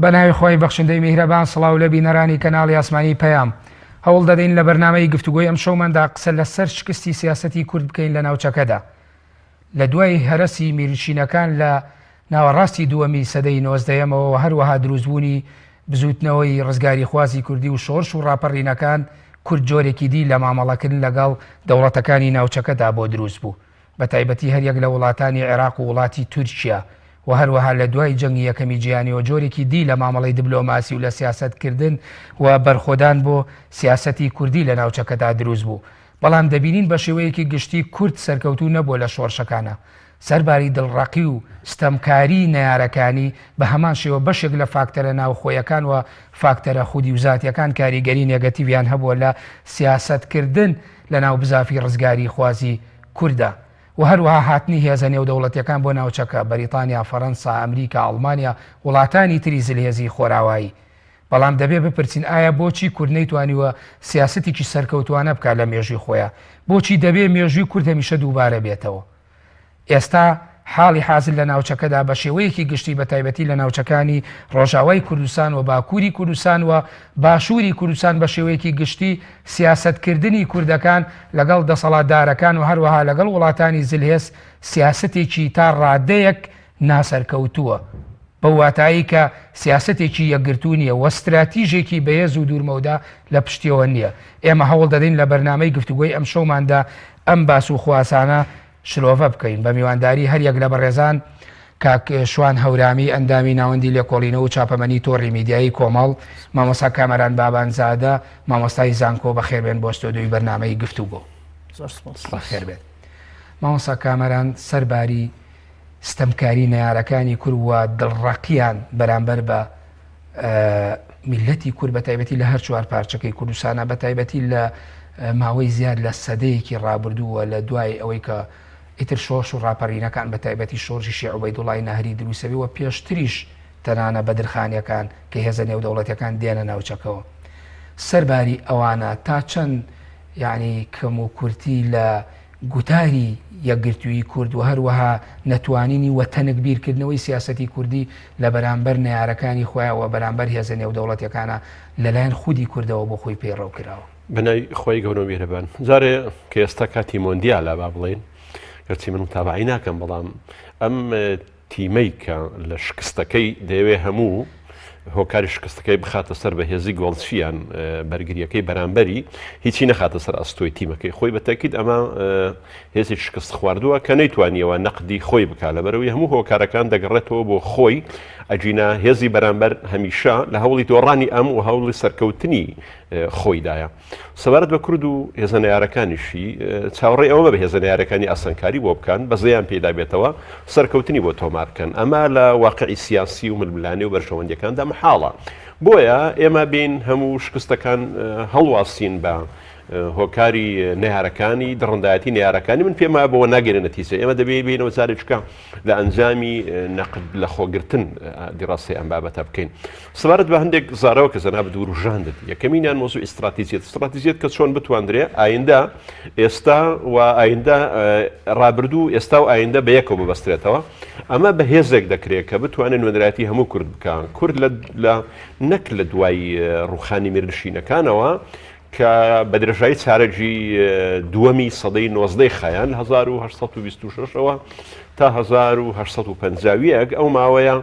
بەناوی خۆی بەخشندەی میهرەبان سڵاو لە بینەرانی کەناڵی ئاسمانی پەیام هەوڵ دەدەین لە بەرنامەی گفتوگۆی ئەم شەوماندا قسە لەسەر شکستی سیاسەتی کورد بکەین لە ناوچەکەدا لە دوای هەرەسی میرنشینەکان لە ناوەڕاستی دووەمی سەدەی 19ەمەوە هەروەها دروستبوونی بزوتنەوەی ڕزگاری خوازی کوردی و شۆرش و ڕاپەڕینەکان کورد جۆرێکی دی لە مامەڵەکردن لەگەڵ دەوڵەتەکانی ناوچەکەدا بۆ دروست بوو بە تایبەتی هەریەک لە وڵاتانی عێراق و وڵاتی تورکیا و هەروەها لە دوای جەنگی یەکەمی جیهانیەوە جۆرێکی دی لە مامەڵەی دیبلۆماسی و لە سیاسەتکردن و بەرخۆدان بۆ سیاسەتی کوردی لە ناوچەکەدا دروست بوو بەڵام دەبینین بە شێوەیەکی گشتی کورد سەرکەوتوو نەبووە لە شۆڕشەکانە سەرباری دڵڕەقی و ستەمکاری نەیارەکانی بە هەمان شێوە بەشێک لە فاکتەرە ناوخۆیەکان و فاکتەرە خودی و زاتیەکان کاریگەری نێگەتیڤیان هەبووە لە سیاسەتکردن لە ناو بزافی ڕزگاری خوازی کووردە و هەروەها هاتنی هێزە نێودەوڵەتیەکان بۆ ناوچەکە بەریتانیا فەڕەنسا ئەمریکا ئەڵمانیا وڵاتانی تری زلهێزی خۆراوایی بەڵام دەبێ بپرسین ئایا بۆچی کورد نەیتوانیوە سیاسەتێکی سەرکەوتوانە بکات لە مێژووی خۆیان بۆچی دەبێ مێژووی کورد هەمیشە دووبارە بێتەوە ئێستا حاڵی حاصل لە ناوچەکەدا بە شێوەیەکی گشتی بە تایبەتی لە ناوچەکانی ڕۆژاوای کوردستان و باکووری کوردستان و باشووری کوردستان بە شێوەیەکی گشتی سیاسەتکردنی کوردەکان لەگەڵ دەسەڵاتدارەکان و هەروەها لەگەڵ وڵاتانی زلهێز سیاسەتێکی تا ڕادەیەک ناسەرکەوتووە بە واتایی کە سیاسەتێکی یەکگرتوو نیە و استراتیژێکی بەهێز و دوورمەودا لە پشتیەوە نییە ئێمە هەوڵ دەدەین لە بەرنامەی گفتوگۆی ئەم شەوماندا ئەم باس و خواسانە شلۆڤە بکەین بە میوانداری هەریەک لە بەڕێزان کاک شوان هەورامی ئەندامی ناوەندی لێکۆڵینەوە و چاپەمەنی تۆڕی میدیایی کۆمەڵ مامۆستا کامەران بابانزادە مامۆستای زانکۆ بەخێربێن بۆ ستۆدیۆی بەرنامەی گفتوگۆ بەخێربێت مامۆستا کامەران سەرباری ستەمکاری نەیارەکانی کورد و دڵڕەقیان بەرامبەر بە میلەتی کورد بە تایبەتی لە هەر چوار پارچەکەی کوردستانە بە تایبەتی لە ماوەی زیاد لە سەدەیەکی ڕابردووە لە دوای ئەوەی کە ئیتر شۆرش و ڕاپەڕینەکان بە تایبەتی شۆڕژی شیع عوبەیدوڵای ناهری دروستەوی و پێشتریش تەنانە بەدرخانیەکان کە هێزە نێودەوڵەتیەکان دێنە ناوچەکەوە سەرباری ئەوانە تا چەند یعنی کەم و کورتی لە گوتاری یەکگرتووی کورد و هەروەها نەتوانینی وە تەنکبیرکردنەوەی سیاسەتی کوردی لە بەرامبەر نەیارەکانی خۆیانەوە بەرامبەر هێزە نێودەوڵەتیەکانە لەلایەن خودی کوردەوە بۆ خۆی پەیڕەو کراوە بنای خۆی گەورە میهرەبان جارێ کە ئێستا کاتی مۆندیالە با بڵێن گەرچی من تابعی ناکەم بەڵام ئەم تیمەی کە لە شکستەکەی دەیەوێ هەموو هۆکاری شکستەکەی بخاتە سەر بە هێزی گۆڵچیان بەرگریەکەی بەرامبەری هیچی نەخاتە سەر ئەستۆی تیمەکەی خۆی بە تاکید ئەمە هێزی شکست خواردووە کە نەیتوانیەوە نەقدی خۆی بکات لەبەرەوەی هەموو هۆکارەکان دەگەڕێتەوە بۆ خۆی ئەجینا هێزی بەرامبەر هەمیشە لە هەوڵی دۆڕانی ئەم و هەوڵی سەرکەوتنی خۆیدایە سەبارەت بە کورد و هێزە نەیارەکانیشی چاوەڕێی ئەوە بە هێزە نەیارەکانی ئاسانکاری بۆ بکەن بە زەیان پێدا بێتەوە سەرکەوتنی بۆ تۆمارکەن ئەمە لە واقعی سیاسی و ململانی و بەرژەوەندەکاندا محاڵە بۆیە ئێمە بین هەموو شکستەکان هەڵواسین بە هۆکاری نەیارەکانی دڕندایەتی نەیارەکانی من پێم وایە بەوە ناگەێنە نەتیجە ئێمە دەبێت بینەوە جارێککە لە ئەنجامی نەقد لە خۆگرتن دیڕاستی ئەم بابەتە بکەین سەبارەت بە هەندێک زارەوە کە زەناب دووروژاندت یەکەمینیان مۆزوع استراتیژیەت کە چۆن بتواندرێ ئایندە ئێستا و ئایندە ڕابردوو ئێستا و ئایندە بە یەکەوە ببەسترێتەوە ئەمە بە هێزێک دەکرێت کە بتوانێت نوێنەرایەتی هەموو کورد بکەن کورد نەک لە دوای ڕوخانی میرنشینەکانەوە کە بە درێژایی چارەجی دووەمی سەدەی 19 خایان 1926ەوە تا 1950 ئەو ماوەیە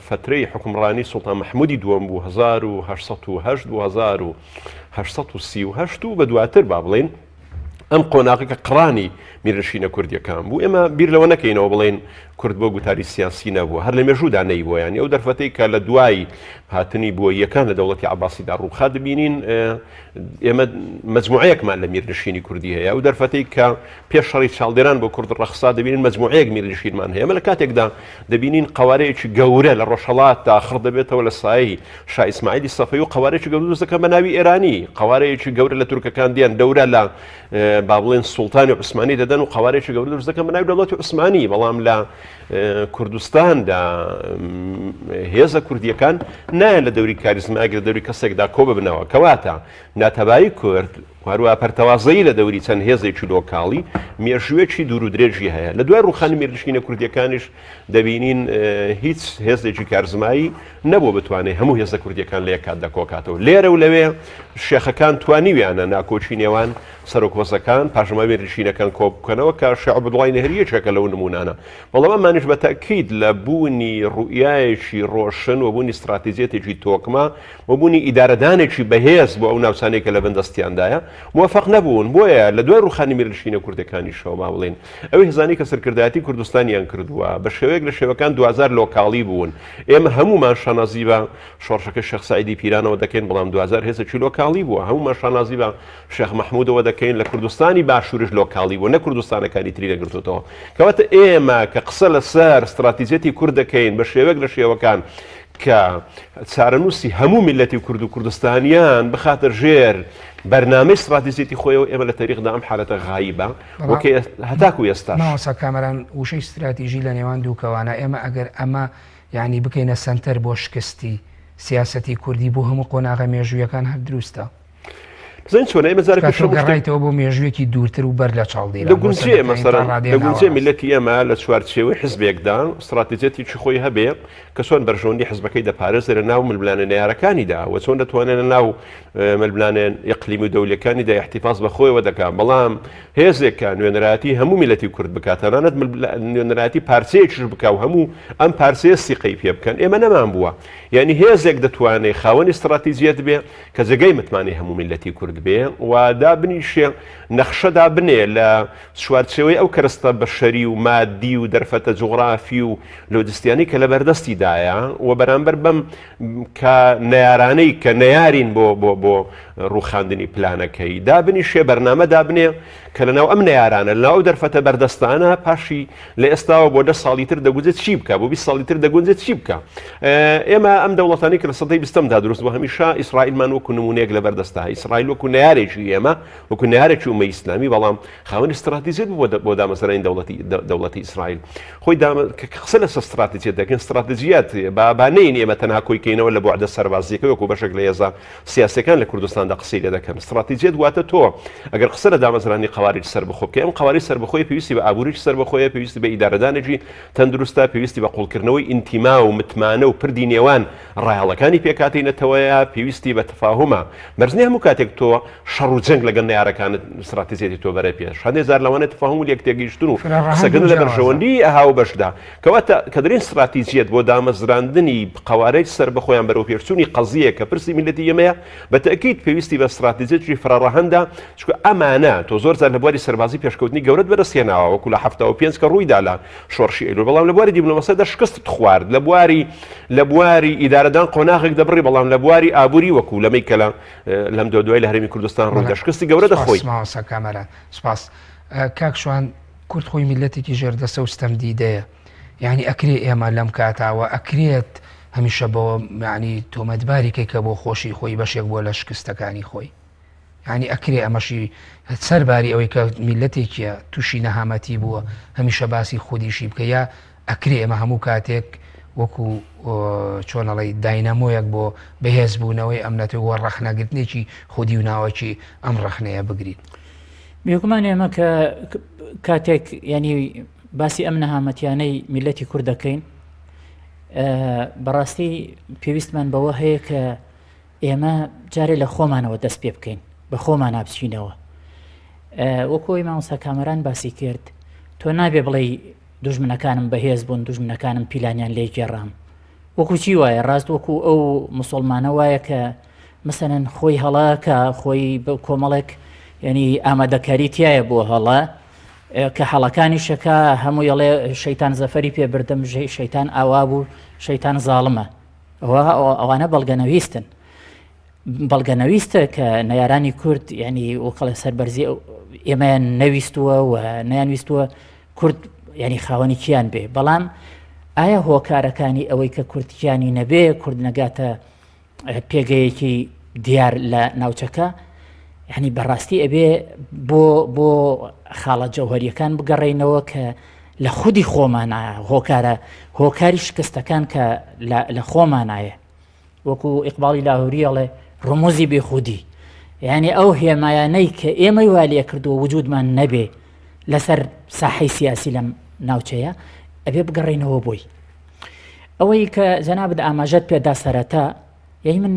فترەی حکومڕانی سوڵتان مەحموودی دووەم بوو 1970 بۆ 1938 و بە دواتر با بڵێن ئەم قۆناغەکە قڕانی میرنشینە کوردیەکان بوو ئێمە بیر لەوە نەکەینەوە بڵێن کورد بۆ گوتاری سیاسی نەبووە هەر لە مێژوودا نەیبووە یانی ئەو دەرفەتەی کە لە دوای هاتنی بووە یەکان لە دەوڵەتی عەباسیدا ڕووخا دەبینین ئێمە مەجموعەیەکمان لە میرنشینی کوردی هەیە ئەو دەرفەتەی کە پێش شەڕی چاڵدێران بۆ کورد ڕەخسا دەبینین مەجموعەیەک میرنشینمان هەیە ئەمە لە کاتێکدا دەبینین قەوارەیەکی گەورە لە ڕۆژهەڵات داخڕ دەبێتەوە لە سایەی شا ئیسماعیلی سەفەوی و قەوارەیەکی گەورە دروست دەکەن بە ناوی ئێرانی قەوارەیەکی گەورە لە تورکەکان دێن دەورە لە با بڵێن سوڵتانی عوسمانی دەدەن و قەوارەیەکی گەورە دروست دەکەن بە ناوی دەوڵەتی عوسمانی بەڵام لە کوردستاندا هێزە کوردیەکان نایە لە دەوری کاریزماگە لە دەوری کەسێکدا کۆ ببنەوە کەواتە ناتەبایی کورد هەروە پەرتەوازایی لە دەوری چەند هێزێکی لۆکاڵی مێژوێکی دوور و درێژی هەیە لە دوای ڕوخانی میرنشینە کوردیەکانیش دەبینین هیچ هێزێکی کارزمایی نەبوو بتوانێت هەموو هێزە کوردیەکان لە یەکات دەکۆکاتەوە لێرە و لەوێ شێخەکان توانیویانە ناکۆچی نێوان سەرۆکوەزەکان پاشماوی میرنشینەکان کۆ بکەنەوە کە شێخ عەبدوڵڵای نەهریەکێکە لەو نمونانە بەڵام ئەمانیش بە تەکید لە بوونی ڕوئیایەکی ڕۆشن و بوونی استراتیزیەتێکی تۆکمە و بوونی ئیدارەدانێکی بەهێز بۆ ئەو ناوچانێکە لە بەندەستیاندایە موفق نەبوون بۆیە لە دوای ڕوخانی میرنشینە کوردەکانی شەوە ما بڵێن ئەوەی هێزانی کە سەرکردایەتی کوردستانیان کردووە بە شێوەیەک لە شێوەکان 2000 لۆکاڵی بوون ئێمە هەمومان شانازی بە شۆڕشەکە شێخ سەعیدی پیرانەوە دەکەین بەڵام 2000 هێزێکی لۆکاڵی بووە هەمومان شانازی بە شێخ مەحموودەوە دەکەین لە کوردستانی باشوورش لۆکاڵی بوو نە کوردستانەکانی تری دەگرتوتەوە کەواتە ئێمە کە قسە لەسەر استراتیزیەتی کورد دەکەین بە شێوەیەک لە شێوەکان کە چارەنووسی هەموو میلەتی کورد و کوردستانیان بخاتە ژێر بەرنامەی استراتیزیەتی خۆیەوە ئێمە لە تاریخدا ئەم حالەتە غایبە هەتاکو ئێستاش ماوەسا کامەران وشەی استراتیژی لە نێوان دووکەوانە ئێمە ئەگەر ئەمە یعنی بکەینە سنتەر بۆ شکستی سیاسەتی کوردی بۆ هەموو قۆناغە مێژوویەکان هەر دروستە زين شو نايم زارك شو قريته أبو ميجويكي دورتر وبرلا تشالدي لقونجي مثلا لقونجي ملتي أما لشوارت شوي حزب يقدان استراتيجيتي شخوي هبي كسون برجوني حزب كيدا باريس لناو من البلان نيارا كاندا وسون توانا ناو من البلان إقليمي دولي كاندا احتفاظ بخوي ودكا بلام هيزك كان ينراتي همو ملتي كرد بكاتنا ند من ينراتي بارسيش بكاو همو أم بارسيس سقيف يبكان إما نمان بوا يعني هيزك دتواني خاون استراتيجيات بي كزجاي متماني همو ملتي كرد بێ و دابنیشێ نەخشە دابنێ لە سوارچەوەی ئەو کەرستە بەشەری و مادی و دەرفەتە جوغرافی و لۆجستیانی کە لە بەردەستیدایە و بەرامبەر بەم کە نەیارانەی کە نەیارین بۆ ڕووخاندنی پلانەکەی دابنیشێ بەرنامە دابنێ کە لەناو ئەم نەیارانە لەناو دەرفەتە بەردەستانە پاشی لە ئێستاوە بۆ 10 ساڵی تر دەگوزێت چی بکە بۆ 20 ساڵی تر دەگونجێت چی بکە ئێمە ئەم دەوڵەتانی کە لە سەدەی 20دا دروست بوو هەمیشە ئیسرائیلمان وەکو نمونەیەک لە بەردەستا ئیسرائیل وەکو نەیارێکی ئێمە وەکو نەیارێکی ئومەی ئیسلامی بەڵام خاوەنی استراتیژیت بۆ دامەزرانی دەوڵەتی ئیسرائیل خۆی قسە لەسەر استراتیجیەت دەکەن استراتیجیەت بانەین ئێمە تەنها کۆیکەینەوە لە بۆعدە سەربازیەکە وەکو بەشێک لە هێزە سیاسەکان لە کوردستاندا قسەی لێ دەکەن استراتیجیەت واتە تۆ ئەگەر قسە لە دامەزرانی قەوارج سەربەخۆ بکە ئەم قەوارج سەربەخۆی پێویستی بە ئابووریش سەربەخۆیە پێویستی بە ئیدارەدانێکی تەندروستە پێویستی بە قوڵکردنەوەی ئینتیما و متمانە و پردی نێوان ڕایەڵەکانی پێکاتێنێتەوەیە پێویستی بە تەفاهومە بەرزنی هەموو کاتێک تۆ شەڕ و جەنگ لەگەڵ نەیارەکانت استراتیجیەتی تۆ بەرە پێش هەندێک لەوانێت تەفاهوم و یەک تێگەیشتن و سەگەن لە بەرژەوەندی ئەها و بەشدا کەواتە کە دەرێن استراتیجیەت بۆ دامەزراندنی قەوارج سەربەخۆیان بەرەو پێچوونی قەزیە کە پرسی میلەتی ئێمەیە بە تەکید پێویستی بە استراتیجیەتی فراڕەهەندا چونکە ئەمانە تۆ زۆر جار لە بواری سەربازی پێشکەوتنی گەورەت بەدەستهێناوە وەکو لە 75 کە ڕوویدا لە شۆڕشی ئەیلول بەڵام لە بواری دیپلۆماسیەدا شکست خوارد لە بواری ئیدارەدان قۆناغێک دەبڕی بەڵام لە بواری ئابووری وەکو لەمەی کە لەم دوای لە هەرێمی کوردستان ڕوویدا شکستی گەورە دەخۆی ماوەسا کامەران سپاس کاکشوان کورد خۆی میلەتێکی ژێردەسە و ستەمدیدەیە یعنی ئەکرێ ئێمە لەم کاتاوە ئەکرێت هەمیشە بەوە معنی تۆمەتباریکەی کە بۆ خۆشی خۆی بەشێک بۆ لە شکستەکانی خۆی ینی ئەکرێ ئەمەشی سەرباری ئەوەی کە میلەتێکیە تووشی نەهامەتی بووە هەمیشە باسی خودیشی بکە یا ئەکرێ ئەمە هەموو کاتێک وەکو چۆنەڵی داینەمۆیەک بۆ بەهێز بوونەوەی ئەمنەتەوە ڕەخنەگرتنێکی خودی و ناوەکی ئەم ڕەخنەیە بگریت بێگومان ئێمە کە کاتێک ینی باسی ئەم نەهامەتیانەی میلەتی کورد دەکەین بەڕاستی پێویستمان بەوە هەیە کە ئێمە جارێ لە خۆمانەوە دەست پێ بکەین بە خۆمان نابچینەوە وەکۆی مامۆستا کامەران باسی کرد تۆ نابێ بڵێ دوژمنەکانم بەهێز بوون دوژمنەکانم پیلانیان لێ گێڕام وەکو چی وایە ڕاست وەکو ئەو مسلمانە وایە کە مەسەلەن خۆی هەڵاکە خۆی بە کۆمەڵێک ینی ئامادەکاری تایە بۆ هەڵا کە هەڵەکانی شەکە هەموو یەڵێ شەیتان زەفەری پێ بردەم شەیتان ئاوا بوو شەیتان زاڵمە ئەوانە بەڵگەنەویستن بەڵگەنەویستە کە نەیارانی کورد ینی وەکڵە سەربەرزی ئێمەیان نەویستووە و نەیانویستووە کورد ینی خاوەنی کیان بێ بەڵام ئایا هۆکارەکانی ئەوەی کە کورتیانی نەبێ کورد نەگاتە پێگەیەکی دیار لە ناوچەکە یعنی بەڕاستی ئەبێ بۆ خاڵە جەوهەریەکان بگەڕێنەوە کە لە خودی خۆمانایە هۆکاری شکستەکان کە لە خۆمانایە وەکو ئیقباڵی لاهوری ئەڵێ ڕموزی بێخودی یعنی ئەو هێمایانەی کە ئێمەی والێ کردووە وجودمان نەبێ لەسەر ساحەی سیاسی لەم ناوچەیە ئەبێ بگەڕێنەوە بۆی. ئەوەی کە جەنابەت ئاماژەت پێدا سەرەتا، یعنی من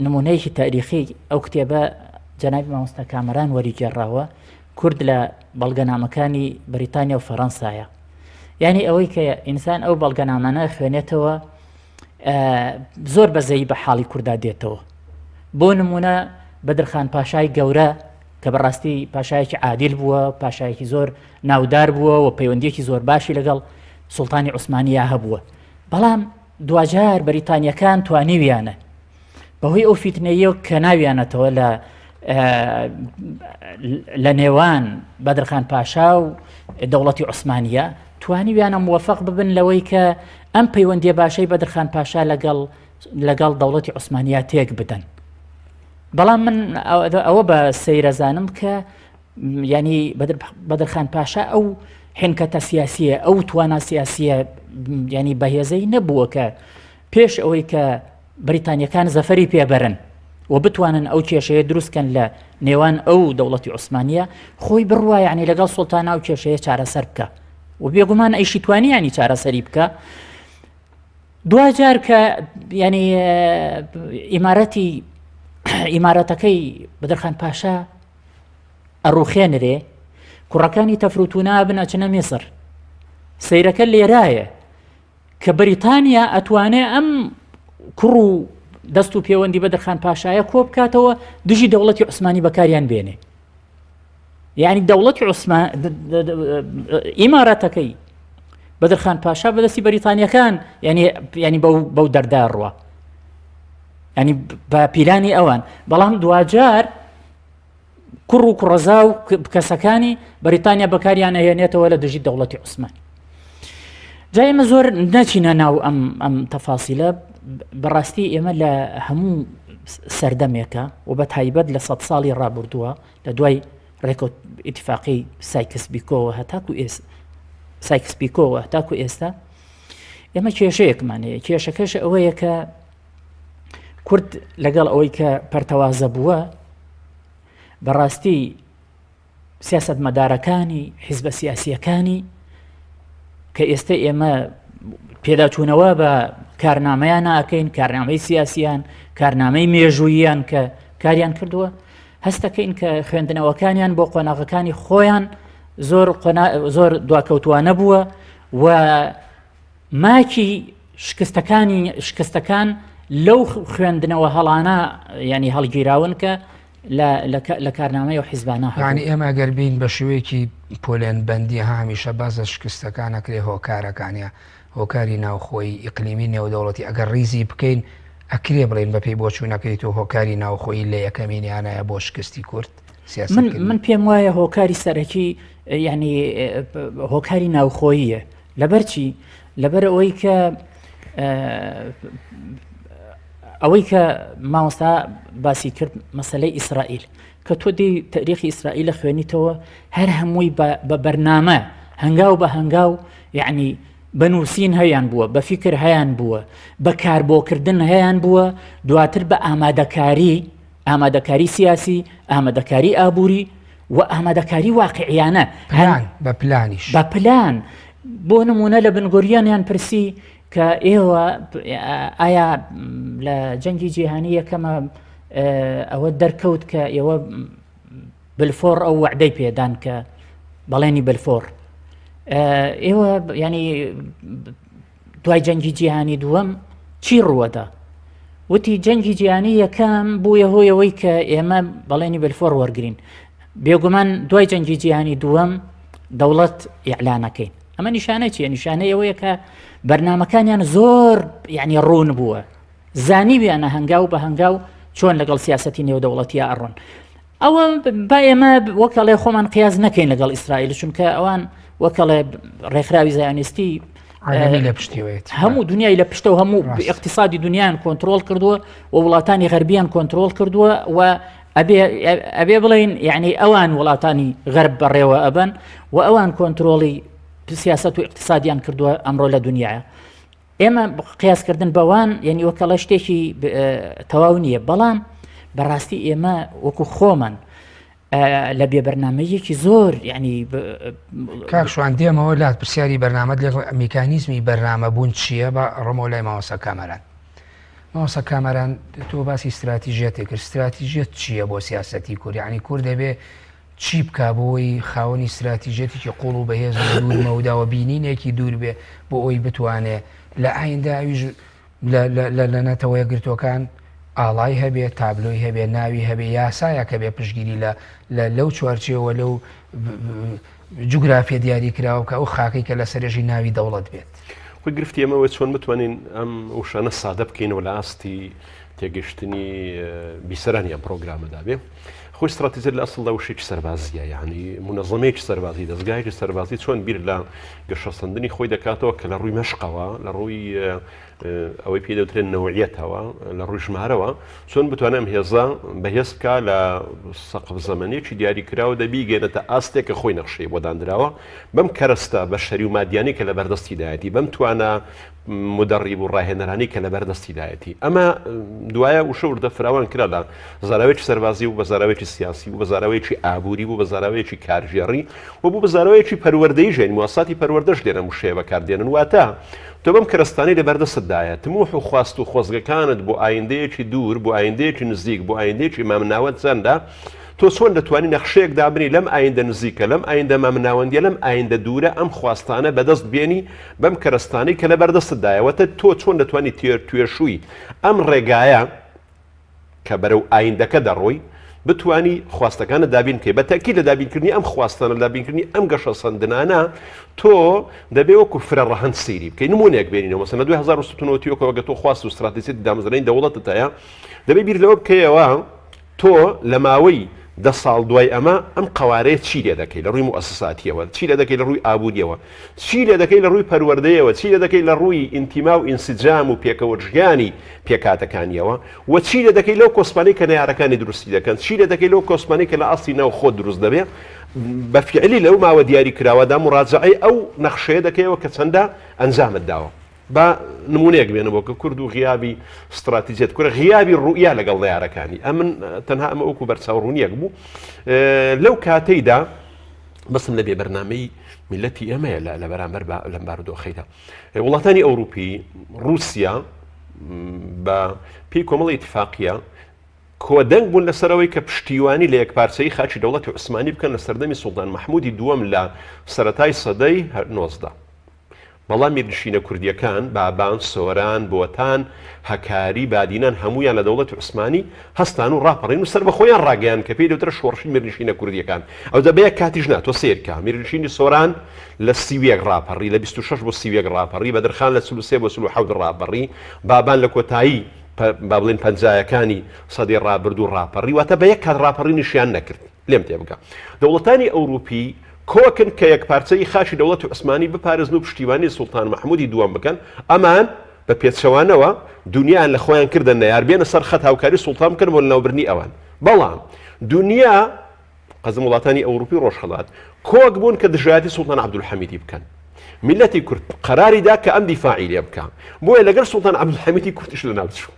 نمونەیەکی تاریخی ئەو کتێبە جەنابی مامۆستا کامەران وەریگێڕاوە کورد لە بەڵگەنامەکانی بریتانیا و فەڕەنسایە. یعنی ئەوەی کە ئینسان ئەو بەڵگەنامانە خوێنێتەوە زۆر بەزەیی بە حاڵی کووردا دێتەوە. بۆ نمونە بەدرخان پاشای گەورە کە بەڕاستی پاشایەکی عادیل بووە، پاشایەکی زۆر ناودار بووە و پەیوەندیەکی زۆر باشی لەگەڵ سوڵتانی عوسمانیا هەبووە. بەڵام دوجار بەریتانیەکان توانیویانە بەهۆی ئەو فیتنەیە کە ناویانەتەوە لە نێوان بەدرخان پاشا و دەوڵەتی عوسمانیا توانیویانە موەفەق ببن لەوەی کە ئەم پەیوەندیە باشەی بەدرخان پاشا لەگەڵ دەوڵەتی عوسمانیا تێک بدەن. بەڵام من ئەوە بە سەیرەزانم کە ینی بەدرخان پاشا ئەو حنکەتە سیاسیە ئەو توانە سیاسیە ینی بەهێزەی نەبووە کە پێش ئەوەی کە بریتانیەکان زەفەری پێبەرن و بتوانن ئەو کێشەیە دروستکەن لە نێوان ئەو دەوڵەتی عوسمانیا خۆی بڕوە یعنی لەگەڵ سوڵتانە ئەو کێشەیە چارەسەر بکە و بێگومان ئەیشی توانیانی چارەسەری بکە. دوجار کە ینی ئیمارەتەکەی بەدرخان پاشا ئەڕوخێنرێ کوڕەکانی تەفروتونا بنەچنە میسر، سەیرەکە لێرایە کە بریتانیا ئەتوانێ ئەم کوڕ و دەست و پەیوەندی بەدرخان پاشایە کۆ بکاتەوە دژی دەوڵەتی عوسمانی بەکاریان بێنێ. یعنی دەوڵەتی ئیمارەتەکەی بەدرخان پاشا بەدەستی بەریتانیەکان ینی بەو دەردا ڕوە، ینی بە پیلانی ئەوان. بەڵام دوجار کوڕ و کوڕەزا و کەسەکانی بەریتانیا بەکاریان ئەهێنێتەوە لە دژی دەوڵەتی عوسمان. جا ئێمە زۆر نەچینە ناو ئەم تەفاسیلە. بەڕاستی ئێمە لە هەموو سەردەمێکە و بە تایبەت لە 100 ساڵی ڕابردووە لە دوای ڕێکەوت ئیتیفاقی سایکس-پیکۆوە هەتاکو ئێستا ئێمە کێشەیەکمانەیە. کێشەکەش ئەوەیە کە کورد لەگەڵ ئەوەی کە پەرتەوازە بووە بەڕاستی سیاسەت مەدارەکانی حیزبە سیاسیەکانی کە ئێستا ئێمە پێداچوونەوە بە کارنامەیان ناکەین، کارنامەی سیاسیان، کارنامەی مێژووییان کە کاریان کردووە، هەستەکەین کە خوێندنەوەکانیان بۆ قۆناغەکانی خۆیان زۆر دواکەوتوانە بووە و ماکی شکستەکان لەو خوێندنەوە هەڵانە ینی هەڵگیراون کە لە کارنامەی و حیزبانە ینی ئێمە گەربین بە شێوەیەکی پۆلێن بەندی هامیشە بازە شکستەکانەکرێ هۆکارەکانیە هۆکاری ناوخۆی ئیقلیمی نێودەوڵەتی ئەگەر ریزی بکەین ئەکرێ بڵێن بەپێی بۆچوونەکەیت و هۆکاری ناوخۆی لە یەکەمینیانایە بۆ شکستی کورد. من پێم وایە هۆکاری سەرەکی ینی هۆکاری ناوخۆییە. لەبەرچی لەبەر ئەوەی کە مامۆستا باسی کرد مەسەلەی ئیسرائیل کە تۆ دێی تاریخی ئیسرائیل خوێنیتەوە هەر هەمووی بە بەرنامە هەنگاو بە هەنگاو یعنی بەنووسین هەیان بووە، بە فیکر هەیان بووە، بە کاربۆکردن هەیان بووە، دواتر بە ئامادەکاری سیاسی، ئامادەکاری ئابووری و ئامادەکاری واقعیانە بە پلان. بۆ نمونە لە بنگۆریانیان پرسی کە ئێوە ئایا لە جەنگی جیهانی یەکەمە ئەوە دەرکەوت کە ئێوە بلفۆر ئەو وعدەی پێدان کە بەڵێنی بلفۆر ئێوە ینی دوای جەنگی جیهانی دووەم چی ڕووەدا؟ وتی جەنگی جیهانی یەکەم بوویە هۆیەوەی کە ئێمە بەڵێنی بلفۆر وەرگرین، بێگومان دوای جەنگی جیهانی دووەم دەوڵەت ئیعلانەکەین. ئەمە نیشانە چیە؟ نیشانەی ئەوەیە کە بەرنامەکانیان زۆر یعنی ڕوون بووە، زانیویانە هەنگاو بە هەنگاو چۆن لەگەڵ سیاسەتی نێودەوڵەتیە ئەڕۆن. ئەوە با ئێمە وەکەڵێ خۆمان قیاز نەکەین لەگەڵ ئیسرائیل، چونکە ئەوان وەکەڵێ ڕێکخراوی زایۆنیستی هەموو دنیای لە پشتە و هەموو اقتصادی دنیایان کۆنترۆل کردووە و وڵاتانی غەربیان کۆنترۆل کردووە و ئەبێ بڵین یعنی ئەوان وڵاتانی غەرب بەڕێوە ئەبن و ئەوان کۆنترۆڵی سیاست و اقتصادیان کردووە ئەمڕۆ لە دنیاە. ئێمە قیاسکردن بەوان یعنی وەکەڵە شتێکی تەواو نییە. بەڵام بەڕاستی ئێمە وەکو خۆمان لە بێبەرنامەیەکی زۆر ینی کاکشوان دێمەوە لات پرسیاری بەرنامەت لێ میکانیزمی بەرنامە بوون چییە بە ڕۆمەوە لای ماوەسە کامەران. ماوەسە کامەران تۆ باسی استراتیژێتی کرد. استراتیژێت چییە بۆ سیاسەتی کورد؟ یعنی کورد دەبێ چی بکە بۆی خاوەنی استراتیژێتێکی قوڵ و بەهێز دوورمەوداوە بینینێکی دوور بێ بۆ ئەوی بتوانێت لە ئاینداویژ لە نەتەوەیە گرتوەکان ئاڵای هەبێت، تابلۆی هەبێت، ناوی هەبێ، یاسایە کە بێ پشگیری لەو چوارچێەوە لەو جوگرافیە دیاری کراوە کە ئەو خاکەی کە لە سەرژی ناوی دەوڵەت بێت. خۆی گرفتی ئەمەوە چۆن بتوانین ئەم وشانە سادە بکەینەوە لە ئاستی تێگەشتنی بیسەرانی ئەم پرۆگرامەدا بێ. خۆی استراتیژیت لە ئەسڵدا وشێکی سەربازیە، یعنی منەظەمەیەکی سەربازی دەستگایەکی سەربازی چۆن بیر لە گەشەسەندنی خۆی دەکاتەوە کە لە ڕووی مەشقەوە لە ڕووی ئەوەی پێ دەوترێن نەوعیەتەوە لە ڕووی ژمارەوە چۆن بتوانم هێزە بەهێز بکە لە سەقف زەمانێکی دیاریکراوە دەبیگەێنێتە ئاستێک کە خۆی نەخشەی بۆ دانراوە بەم کەرەستە بە شەری و مادیانی کە لە بەردەستیدایەتی بەم توانە مدەڕیب و ڕاهێنەرانی کە لە بەردەستیدایەتی. ئەمە دوایە وشە وردە فراوان کرا لە زاراوێکی سەربازی و بە زاراوێکی سیاسی و بە زاراوێکی ئابووری بوو بە زاراوێکی کارژێڕی و بوو بە زاراوێکی پەروەردەی ژێن مواساتی پەروەردەش لێنە موشەیە بەکاردێنن واتە تۆ بەم کەرەستانی لە بەردەستدایە تموح و خواست و خۆزگەکانت بۆ ئایندەیەکی دوور بۆ ئایندەیەکی نزیک بۆ ئایندەیەکی مامناوەت چەندە تۆ چۆن دەتوانانی نەخشەیەک دابنی لەم ئایندە نزیکە لەم ئایندە مامناوەندیە لەم ئایندە دوورە ئەم خواستانە بەدەست بێنی بەم کەرەستانی کە لە بەردەستدایەوەتە تۆ چۆن دەتوانانی توێشووی ئەم ڕێگایە کە بەرەو ئایندەکە دەڕۆی بتوانی خواستەکانە دابین کەی بەتەکی لە دابینکردنی ئەم خواستانە دابینکردنی ئەم گەشە سندانە تۆ دەبێ وەکو فرە ڕەهەند سەیری بکەی نمونەیەک بێنینەوە مەسەڵەن 2029 تۆ خواست و استراتیژیت دامەزرێنی دەوڵەتت هەیە دەبێ بیر لەوە بکەیەوە تۆ لە ماوەی 10 ساڵ دوای ئەمە ئەم قوارەیە چی لێ دەکەی لە ڕووی موسساتیەوە، چی لێ دەکەی لە ڕووی ئابووریەوە، چی لێ دەکەی لە ڕووی پەروەردەیەوە، چی لێ دەکەی لە ڕووی ئینتیما و ئینسجام و پێکەوە ژیانی پێکاتەکانیەوە و چی لێ دەکەی لەو کۆسپانەی کە نەیارەکانی دروستی دەکەن، چی لێ دەکەی لەو کۆسپانەی کە لە ئاستی ناو خۆت دروست دەبێ بەفعلی لەو ماوە دیاری کراوەدا مڕاجعەی ئەو نەخشەیە دەکەیەوە کە چەندە ئەنجامت داوە. با نمونەیەک بێنەوە کە کورد و غیابی استراتیژیت کورە غیابی ڕوئیا لەگەڵ یارەکانی ئەمن تەنها ئەمە ئەوکو بەرچاوڕوونیەک بوو لەو کاتەیدا بەسم لە بێبەرنامەی میلەتی ئێمەیە لە بەرامبەر لەم بارودۆخەیدا وڵاتانی ئەوروپی رووسیا بە پێی کۆمەڵی ئیتفاقیە کۆدەنگ بوون لەسەرەوەی کە پشتیوانی لە یەکپارچەی خاچی دەوڵەتی عوسمانی بکەن لە سەردەمی سوڵتان مەحموودی دووەم لە سەرەتای سەدەی 19. بەڵام میرنشینە کوردیەکان بابان سۆران بۆتان هەکاری بادینان هەمویان لە دەوڵەتی عوسمانی هەستان و ڕاپەڕین و سەر بە خۆیان ڕاگەیان کە پێی دەوترە شۆڕشی میرنشینە کوردیەکان ئەو دەبەیە کاتیش ناتۆ سیرکە میرنشینی سۆران لە 30 ڕاپەڕی لە 26 بۆ 30 ڕاپەڕی بەدرخان لە 33 بۆ 37 ڕاپەڕی بابان لە کۆتایی با بڵێن پەنجایەکانی سەدەی ڕابردوو ڕاپەڕی واتە بە یەک کات ڕاپەڕینیشیان نەکرد لێم تێ بکە دەوڵەتانی ئەوروپی کۆکن کە یەکپارچەی خاچی دەوڵەتی عوسمانی بپارێزن و پشتیوانی سوڵتان مەحموودی دووەم بکەن ئەمان بە پێچەوانەوە دنیایان لە خۆیان کردن نەیاربێنە سەر خەت هاوکاری سوڵتان بکەن بۆ لەناوبردنی ئەوان بەڵام دنیا قەزم وڵاتانی ئەوروپی ڕۆژهەڵات کۆک بوون کە دژایەتی سوڵتان عەبدولحەمیدی بکەن میلەتی کورد قەراری دا کە ئەم دیفاعی لێ بکە بۆیە لەگەر سوڵتان عەبدولحەمیدی کوردیش لەناو چوو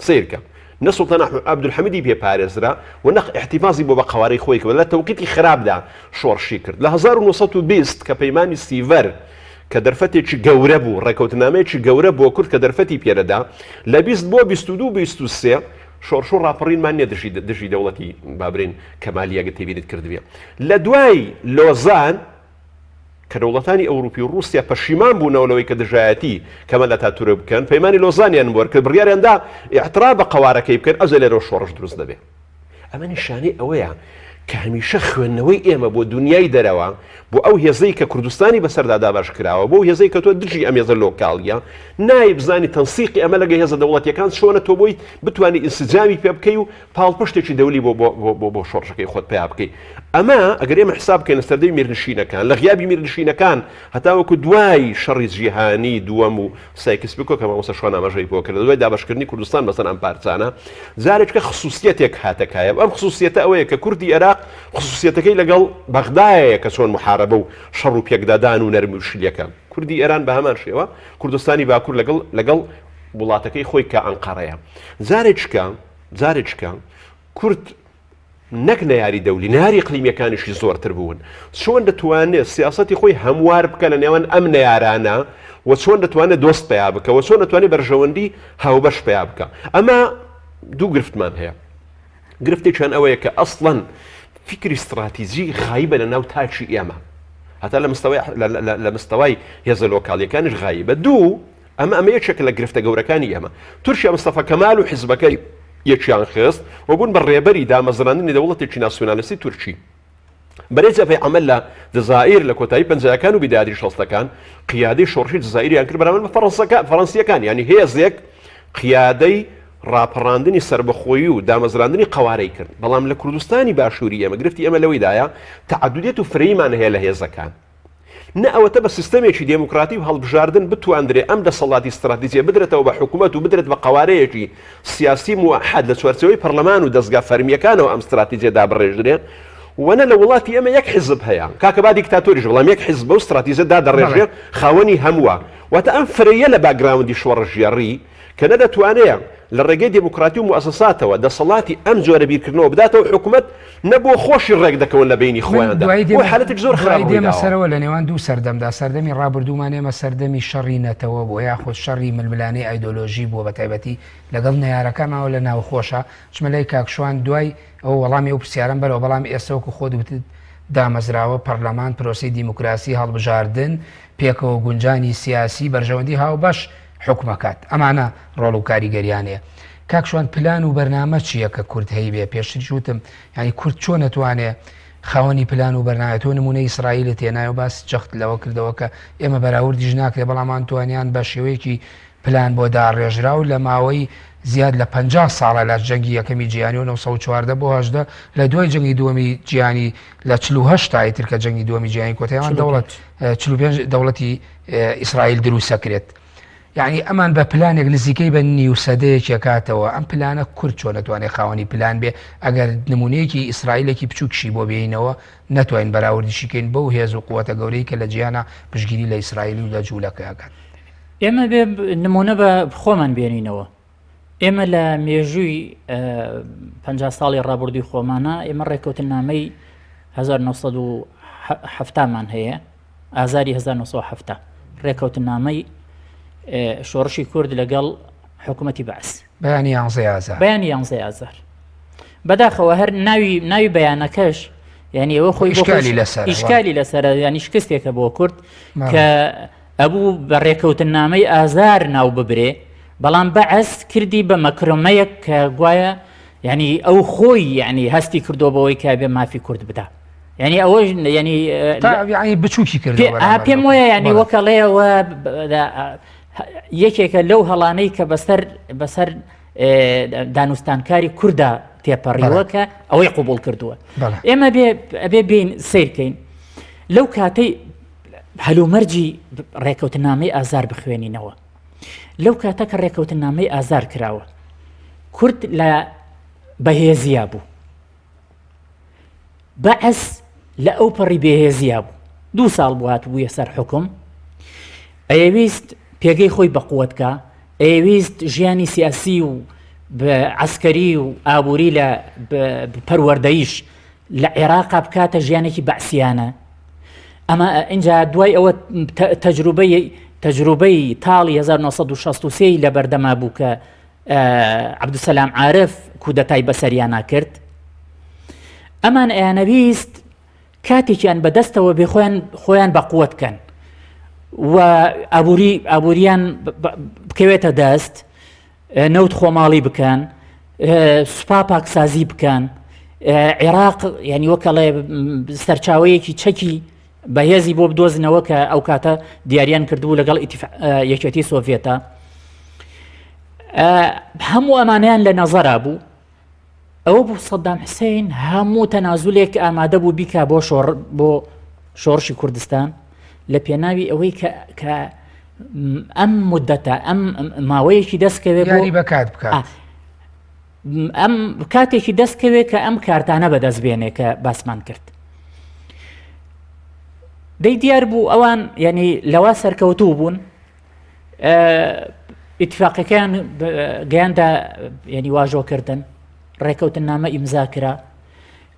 سیرکە نە سوڵتان عەبدولحەمیدی پێپارێزرا و نەخ احتیفازی بۆ بە قەوارەی خۆی کە لە تەوقیتی خراپدا شۆڕشی کرد لە 1920 کە پەیمانی سیڤەر کە دەرفەتێکی گەورە بوو ڕێکەوتنامەیەکی گەورە بۆ کورد کە دەرفەتی پێرەدا لە 20 بۆ 22-23 شۆڕش و ڕاپەڕینمان نیە دژی دەوڵەتی بابرین کەمالیەگە تێبیرت کردوێ لە دوای لۆزان کە دەوڵەتانی ئەوروپی و رووسیا پەشیمان بوونەوەی کە دژایەتی کەمە لە تاتورە بکەن پەیمانی لۆزانیان بووە کە بڕیاریاندا ئیعتراف بە قەوارەکەی بکەن ئەوجا لێرەوە شۆڕش دروست دەبێت ئەمە نیشانەی ئەوەیە کە هەمیشە خوێندنەوەی ئێمە بۆ دنیای دەرەوە بۆ ئەو هێزەی کە کوردستانی بەسەردا دابش کراوە بۆ هێزەی کە تۆ دژی ئەم هێزە لۆکاڵیە نای بزانی تەنسیقی ئەمە لەگە هێزە دەوڵەتیەکان چۆنە تۆ بۆی بتوانانی ئینسجامی پێ بکەی و پاڵپشتێکی دەولی بۆ شۆڕشەکەی خۆت پێ بکەی ئەمە ئەگەر ئێمە حساب بکەین لە سەردەی میرنشینەکان لە غیابی میرنشینەکان هەتاوەکو دوای شەڕی جیهانی دووەم و سایکسپیکۆ کە مامۆستا شوان ئاماژەی بۆ کرد دوای دابشکردنی کوردستان بەسەر ئەم پارچانە جارێککە خصوصیەتێک هاتەکایە ئەم خصوصیەتە ئەوەیە کە کوردی عێراق خصوصیەتەکەی لەگەڵ بەغدایە کە چۆن محارەبە و شەڕ و پێکدادان و نەرمی و شلیەکان کوردی ئێران بە هەمان شێوە کوردستانی باکوور لەگەڵ وڵاتەکەی خۆی کە ئەنقەڕەیە جارێککە جارێککە کورد نەک نەیاری دەولی ناری قلیمیەکانیشی زۆرتر بوون چۆن دەتوانێت سیاسەتی خۆی هەموار بکە لە نێوان ئەم نەیارانە و چۆن دەتوانێت دۆست پیا بکە و چۆن دەتوانێت بەرژەوەندی هاوبەش پیا بکە ئەمە دوو گرفتمان هەیە گرفتێکیان ئەوەیە کە ئەسڵەن فکری استراتیژی غایبە لە ناو تاچی ئێمە هەتا لە مستەوای هێزە لۆکاڵیەکانیش غایبە دوو ئەمە یەکێکە لە گرفتە گەورەکانی ئێمە تورکیا مستەفا کەمال و حیزبەکەی یەکیان خست و بوون بە ڕێبەری دامەزراندنی دەوڵەتێکی ناسیۆنالیستی تورکی بەرێزە پەیعەمەل لە دەزائیر لە کۆتایی پەنجەکان و بیداری شەستەکان قیادەی شۆڕشی دەزائیریان کرد بەرامبەر بە فەڕەنسیەکان یعنی هێزێک قیادەی ڕاپەڕاندنی سربەخۆیی و دامەزراندنی قوارەی کرد بەڵام لە کوردستانی باشووری ئێمە گرفتی ئەمە لەوەیدایە تعدودێت و فرەیمان هەیە لە هێزەکان نە ئەوەتە بە سیستەمێکی دموکراتی و هەڵبژاردن بتواندرێ ئەم دەسەڵاتی استراتیجیە بدرێتەوە بە حکوومەت و بدرێت بە قوارەیەکی سیاسی موحد لە چوارچەوەی پەرلەمان و دەستگا فەرمیەکانەوە ئەم استراتیجیەدا بڕێژرێن وەنە لە وڵاتی ئێمە یەک حیزب هەیە کاکە با دیکتاتۆریش بەڵام یەک حیزب بە و استراتیجیەدا دەڕێژێت خاوەنی هەمووە واتە ئەم فرەیە لە باگراوندی شۆڕژێڕی کە نەدەتوانەیە لە ڕێگەی دموکراتی و موسساتەوە دەسەڵاتی ئەم جۆرە بیرکردنەوە بداتەوە حکوومەت نەبوو خۆشی ڕێک دەکەون لە بینی خۆیاندا حالەتێک زۆر خراپە سەرەوە لە نێوان دوو سەردەمدا سەردەمی ڕابردوومان ئێمە سەردەمی شەڕی نەتەوە بۆ یاخۆ شەڕی ململانەی ئایدۆلۆژی بووە بە تایبەتی لەگەڵ نەیارەکانەوە لە ناوخۆشە چمەلای کاکشوان دوای ئەو وەڵامی ئەو پرسیارم بەرەوە بەڵام ئێستاوەکو خۆت وتت دامەزراوە پەرلەمان پرۆسی دیموکراسی هەڵبژاردن پێکەوە گونجانی سیاسی بەرژەوەندی هاوبەش حکومەکات ئەمانە ڕۆڵ و کاریگەریانەیە کاکشوان پلان و بەرنامە چییە کە کورد هەی بێ پێشتر وتم ینی کورد چۆن نەتوانێت خاوەنی پلان و بەرنامەوە نمونەی ئیسرائیلت تێنایە و باس جەخت لەوە کردەوە کە ئێمە بەراوردیش ناکرێت بەڵامان توانیان بە شێوەیەکی پلان بۆ داڕێژرا و لە ماوەی زیاد لە 50 ساڵە لە جەنگی یەکەمی جیهانی و 1940 بۆ 18 لە دوای جەنگی دووەمی جیهانی لە 48 تایتر کە جەنگی دووەمی جیهانی کۆتاییان دەوڵەت 45 دەوڵەتی ئیسرائیل دروستەکرێت یعنی ئەمان بە پلانێک نزیکەی بە نیو سەدەیەکی کاتەوە ئەم پلانە کورد چۆن نەتوانێت خاوەنی پلان بێ ئەگەر نمونەیەکی ئیسرائیلێکی بچووکشی بۆ بێینەوە نەتوانین بەراوردیشیکەین بەو هێز و قووەتە گەورەی کە لە جیهانە پشگیری لە ئیسرائیل و لە جوولەکەیەکان ئێمە بێ نمونە بە خۆمان بێنینەوە ئێمە لە مێژووی 50 ساڵی ڕابردووی خۆمانە ئێمە ڕێکەوتنامەی 1970مان هەیە ئازاری 1970 ڕێکەوتنامەی شۆڕشی کورد لەگەڵ حکوومەتی بەعس بەیانی 11 بەیانی 11 بەداخەوە هەر ناوی بەیانەکەش یعنی ئەوە خۆی ئیشکالی لەسەر ینی شکستێکە بۆ کورد کە ئەبوو بە ڕێکەوتنامەی ئازار ناو ببرێ بەڵام بەعس کردی بە مەکرۆمەیەک کە گوایە ینی ئەو خۆی ینی هەستی کردۆ بەوەی کە بێ مافی کورد بدا ینی ئەوە ینی بچووکی کرد پێم وایە ینی وەکەڵەیەوە یەکێکە لەو هەڵانەی کە بەسەر دانوستانکاری کووردا تێپەڕیوە کە ئەوەی قوبوڵ کردووە ئێمە ئەبێ بین سیرکەین لەو کاتەی هەلومەرجی ڕێکەوتنامەی ئازار بخوێنینەوە لەو کاتە کە ڕێکەوتنامەی ئازار کراوە کورد لە بەهێزیە بوو بەعس لە ئەو پەڕی بێهێزیە بوو 2 ساڵ بوو هاتبوویە سەر حکم ئەویست پێگەی خۆی بەقووەتکە ئەویست ژیانی سیاسی و عسکەری و ئابووری لە پەروەردەیش لە عێراقا بکاتە ژیانێکی بەعسیانە ئەمە اینجا دوای ئەوە تەجروبەی تاڵی 1963 لە بەردەما بوو کە عەبدولسەلام عارف کودەتای بەسەریانە کرد ئەمان ئەیانەویست کاتێکیان بەدەستەوە بێ خۆیان بەقووەت بکەن و ئابووریان بکەوێتە دەست نەوت خۆماڵی بکەن سوپا پاکسازی بکەن عێراق ینی وەکەڵێ سەرچاوەیەکی چەکی بەهێزی بۆ بدۆزنەوە کە ئەو کاتە دیاریان کردبوو لەگەڵ یەکێتی سۆڤێتە هەموو ئەمانیان لە نەزەرا بوو ئەوە بوو سەدام حوسێن هەموو تەنازولێک ئامادە بوو بیکا بۆ شۆڕشی کوردستان لە پێناوی ئەوەی کە ئەم مدەتە ئەم ماوەیەکی دەستکەوێت بەکات بکات ئەم کاتێکی دەستکەوێت کە ئەم کارتانە بەدەست بێنێ کە باسمان کرد دەی دیار بوو ئەوان ینی لەوا سەرکەوتوو بوون ئیتفاقەکەیان گەیاندا ینی واژۆکردن ڕێکەوتنامە ئیمزاکرا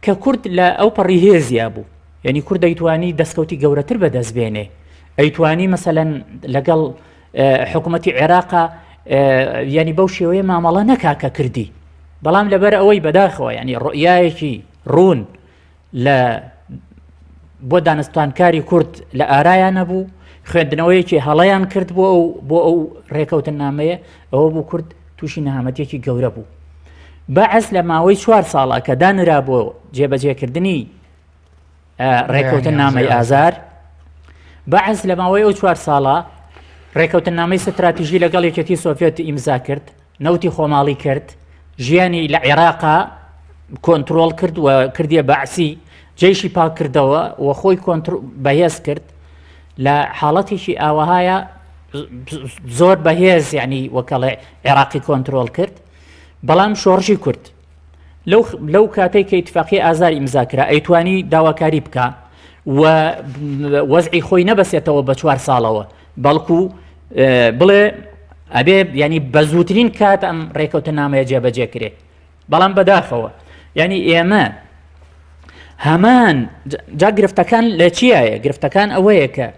کە کورد لە ئەو پەڕی هێزیا بوو یعنی کورد دەیتوانی دەستکەوتی گەورەتر بەدەست بێنێ ئەیتوانی مەسەلەن لەگەڵ حکوومەتی عێراقا ینی بەو شێوەیە مامەڵە نەکاکە کردی بەڵام لەبەر ئەوەی بەداخەوە ینی ڕۆیایەکی ڕوون لە بۆ دانستانکاری کورد لە ئارایان نەبوو خوێندنەوەیەکی هەڵەیان کرد بۆ ئەو ڕێکەوتن نامەیە ئەوە بوو کورد تووشی نەهامەتێکی گەورە بوو بەعەس لە ماوەی 4 ساڵە کە دانرا بۆ جێبەجێکردنی ڕێکەوتن نامەی ئازار بەعەس لە ماوەی ئەو 4 ساڵە ڕێکەوتن نامەی ستراتیژی لەگەڵ یەکێتی سۆڤێت ئیمزا کرد نەوتی خۆماڵی کرد ژیانی لە عێراقا کۆنتترۆل کرد و کردیە بەعسی جێشی پاک کردەوە و خۆی بەهێز کرد لە حاڵەتێکی ئاوەهایە زۆر بەهێز یعنی وەکەڵێ عێراقی کۆنتترۆل کرد بەڵام شۆڕژی کورد لەو کاتێک کە ئیتفاقی ئازار ئیمزاکرا ئەیتوانی داواکاری بکە و وەزعی خۆی نەبەسێتەوە بە 4 ساڵەوە بەڵکو بڵێ ئەبێ ینی بە زووترین کات ئەم ڕێکەوتن نامەیە جێبەجێ کرێ بەڵام بەداخەوە ینی ئێمە هەمان جا گرفتەکان لە چیایە گرفتەکان ئەوەیە کە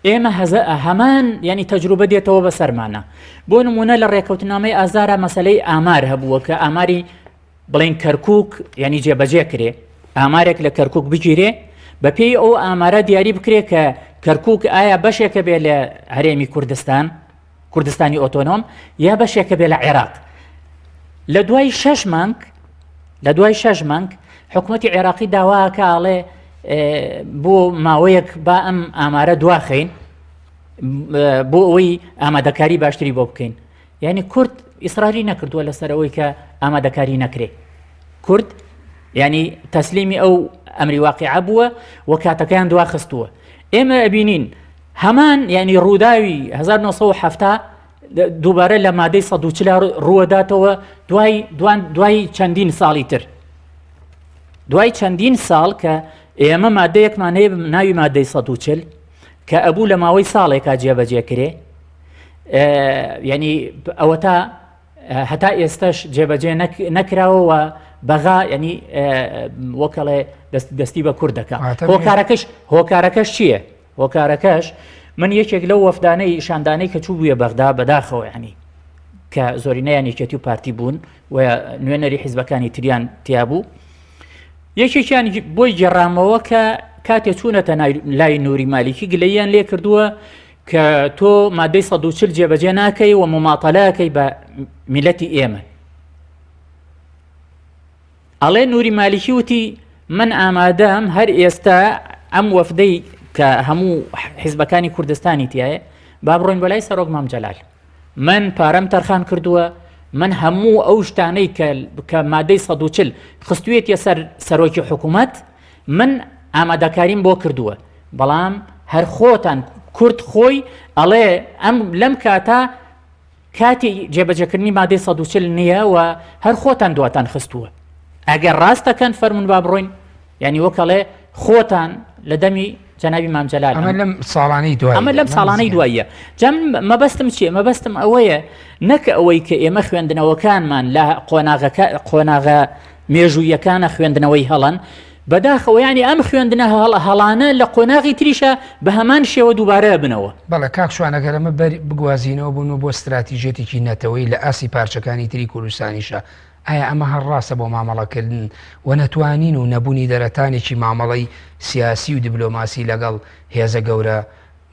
ئێمە هەمان ینی تەجروبە دێتەوە بەسەرمانە بۆ نمونە لە ڕێکەوتنامەی ئازارە مەسەلەی ئامار هەبووە کە ئاماری بڵین کەرکووک ینی جێبەجێ کرێ ئامارێک لە کەرکووک بگیرێ بە پێی ئەو ئامارە دیاری بکرێ کە کەرکووک ئایا بەشێکە بێ لە هەرێمی کوردستانی ئۆتۆنۆم یا بەشێکە بێ لە عێراق لە دوای 6 مانگ حکوومەتی عێراقی داواکە ئاڵێ بۆ ماوەیەک با ئەم ئامارە دواخین بۆ ئەوەی ئامادەکاری باشتری بۆ بکەین یعنی کورد ئیسراری نەکردووە لەسەرەوەی کە ئامادەکاری نەکرێ کورد ینی تەسلیمی ئەو ئەمری واقعە بووە و کاتەکەیان دواخستووە ئێمە ئەبینین هەمان ینی ڕووداوی 1970 دووبارە لە مادەی 140 ڕووەداتەوە دوای چەندین ساڵی تر دوای چەندین ساڵ کە ئێمە مادەیەکمان هەیە ناوی مادەی 140 کە ئەبوو لە ماوەی ساڵێکا جێبەجێ کرێ ینی ئەوە تا هەتا ئێستاش جێبەجێ نەکراوە و بەغا ینی وەکەڵێ دەستی بە کوردەکە هۆکارەکەش چییە؟ هۆکارەکەش من یەکێک لەو وەفدانەی شاندانەی کە چوو بووە بەغدا بەداخەوە ینی کە زۆرینەیان یەکێتی و پارتی بوون و نوێنەری حیزبەکانی تریان تیا بوو یەکێکیان بۆی گێڕامەوە کە کاتێ چوونەتە لای نووری مالیکی گلەییان لێ کردووە کە تۆ مادەی 140 جێبەجێ ناکەی و مماتەلەکەی بە میلەتی ئێمە ئەڵێ نووری مالیکی وتی من ئامادەم هەر ئێستا ئەم وەفدەی کە هەموو حیزبەکانی کوردستانی تایە با بڕۆین بەلای سەرۆک مام جەلال من پارەم تەرخان کردووە من هەموو ئەو شتانەی کە مادەی 140 خستوێتە سەرۆکی حکوومەت من ئامادەکاریم بۆ کردووە بەڵام هەر خۆتان کورد خۆی ئەڵێ ئەم لەم کاتی جێبەجێکردنی مادەی 140 نییە و هەر خۆتان دواتان خستووە ئەگەر ڕاستەکەن فەرمون با بڕۆین ینی وەکەڵێ خۆتان لە دەمی جەنابی مام جەلال ئەمە لەم ساڵانەی دواییە جا مەبەستم چیە مەبەستم ئەوەیە نەکە ئەوەی کە ئێمە خوێندنەوەکانمان لە قۆناغە مێژوویەکانە خوێندنەوەی هەڵەن بەداخەوە ینی ئەم خوێندنە هەڵانە لە قۆناغی تریشە بە هەمان شێوە دووبارە بنەوە بەڵێ کاک شوانەگەر ئەمە بگوازینەوە بوون بۆ استراتیژێتێکی نەتەوەی لە ئاسی پارچەکانی تری کوردستانیشە ئایا ئەمە هەڕاستە بۆ مامەڵەکردن و نەتوانین و نەبوونی دەرەتانێکی مامەڵەی سیاسی و دیبلۆماسی لەگەڵ هێزە گەورە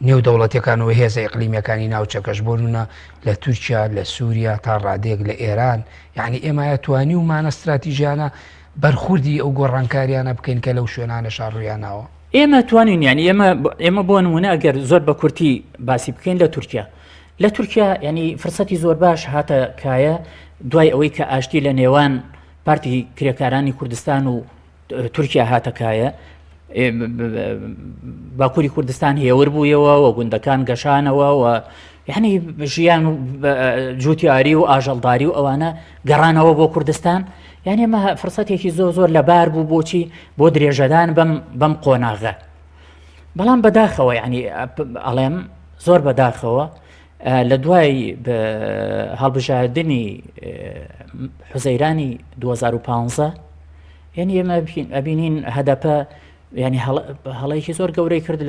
نێودەوڵەتیەکان و هێزە ئیقلیمیەکانی ناوچەکەش بۆنە لە تورکیا لە سووریا تا ڕادێک لە ئێران یعنی ئێمە توانی ومانە استراتیژیانە بەرخوردی ئەو گۆڕانکاریانە بکەین کە لەو شوێنانە شاڕویانەوە ئێمە توانین ینی ئێمە بۆ نمونە ئەگەر زۆر بە کورتی باسی بکەین لە تورکیا ینی فرسەتی زۆر باش هاتە کایە دوای ئەوەی کە ئاشتی لە نێوان پارتی کرێکارانی کوردستان و تورکیا هاتەکایە باکووری کوردستان هێور بوویەوە و گوندەکان گەشانەوە و یعنی ژیان جوتیاری و ئاژەڵداری و ئەوانە گەڕانەوە بۆ کوردستان یعنی ئەمە فرسەتێکی زۆر لەبار بوو بۆچی بۆ درێژەدان بەم قۆناغە بەڵام بەداخەوە یعنی ئەڵێم زۆر بەداخەوە لە دوای هەڵبژاردننی حوزەیرانی 2015 یعنی ئێمە ئەبینین هەدەپە ینی هەڵەیەکی زۆر گەورەی کرد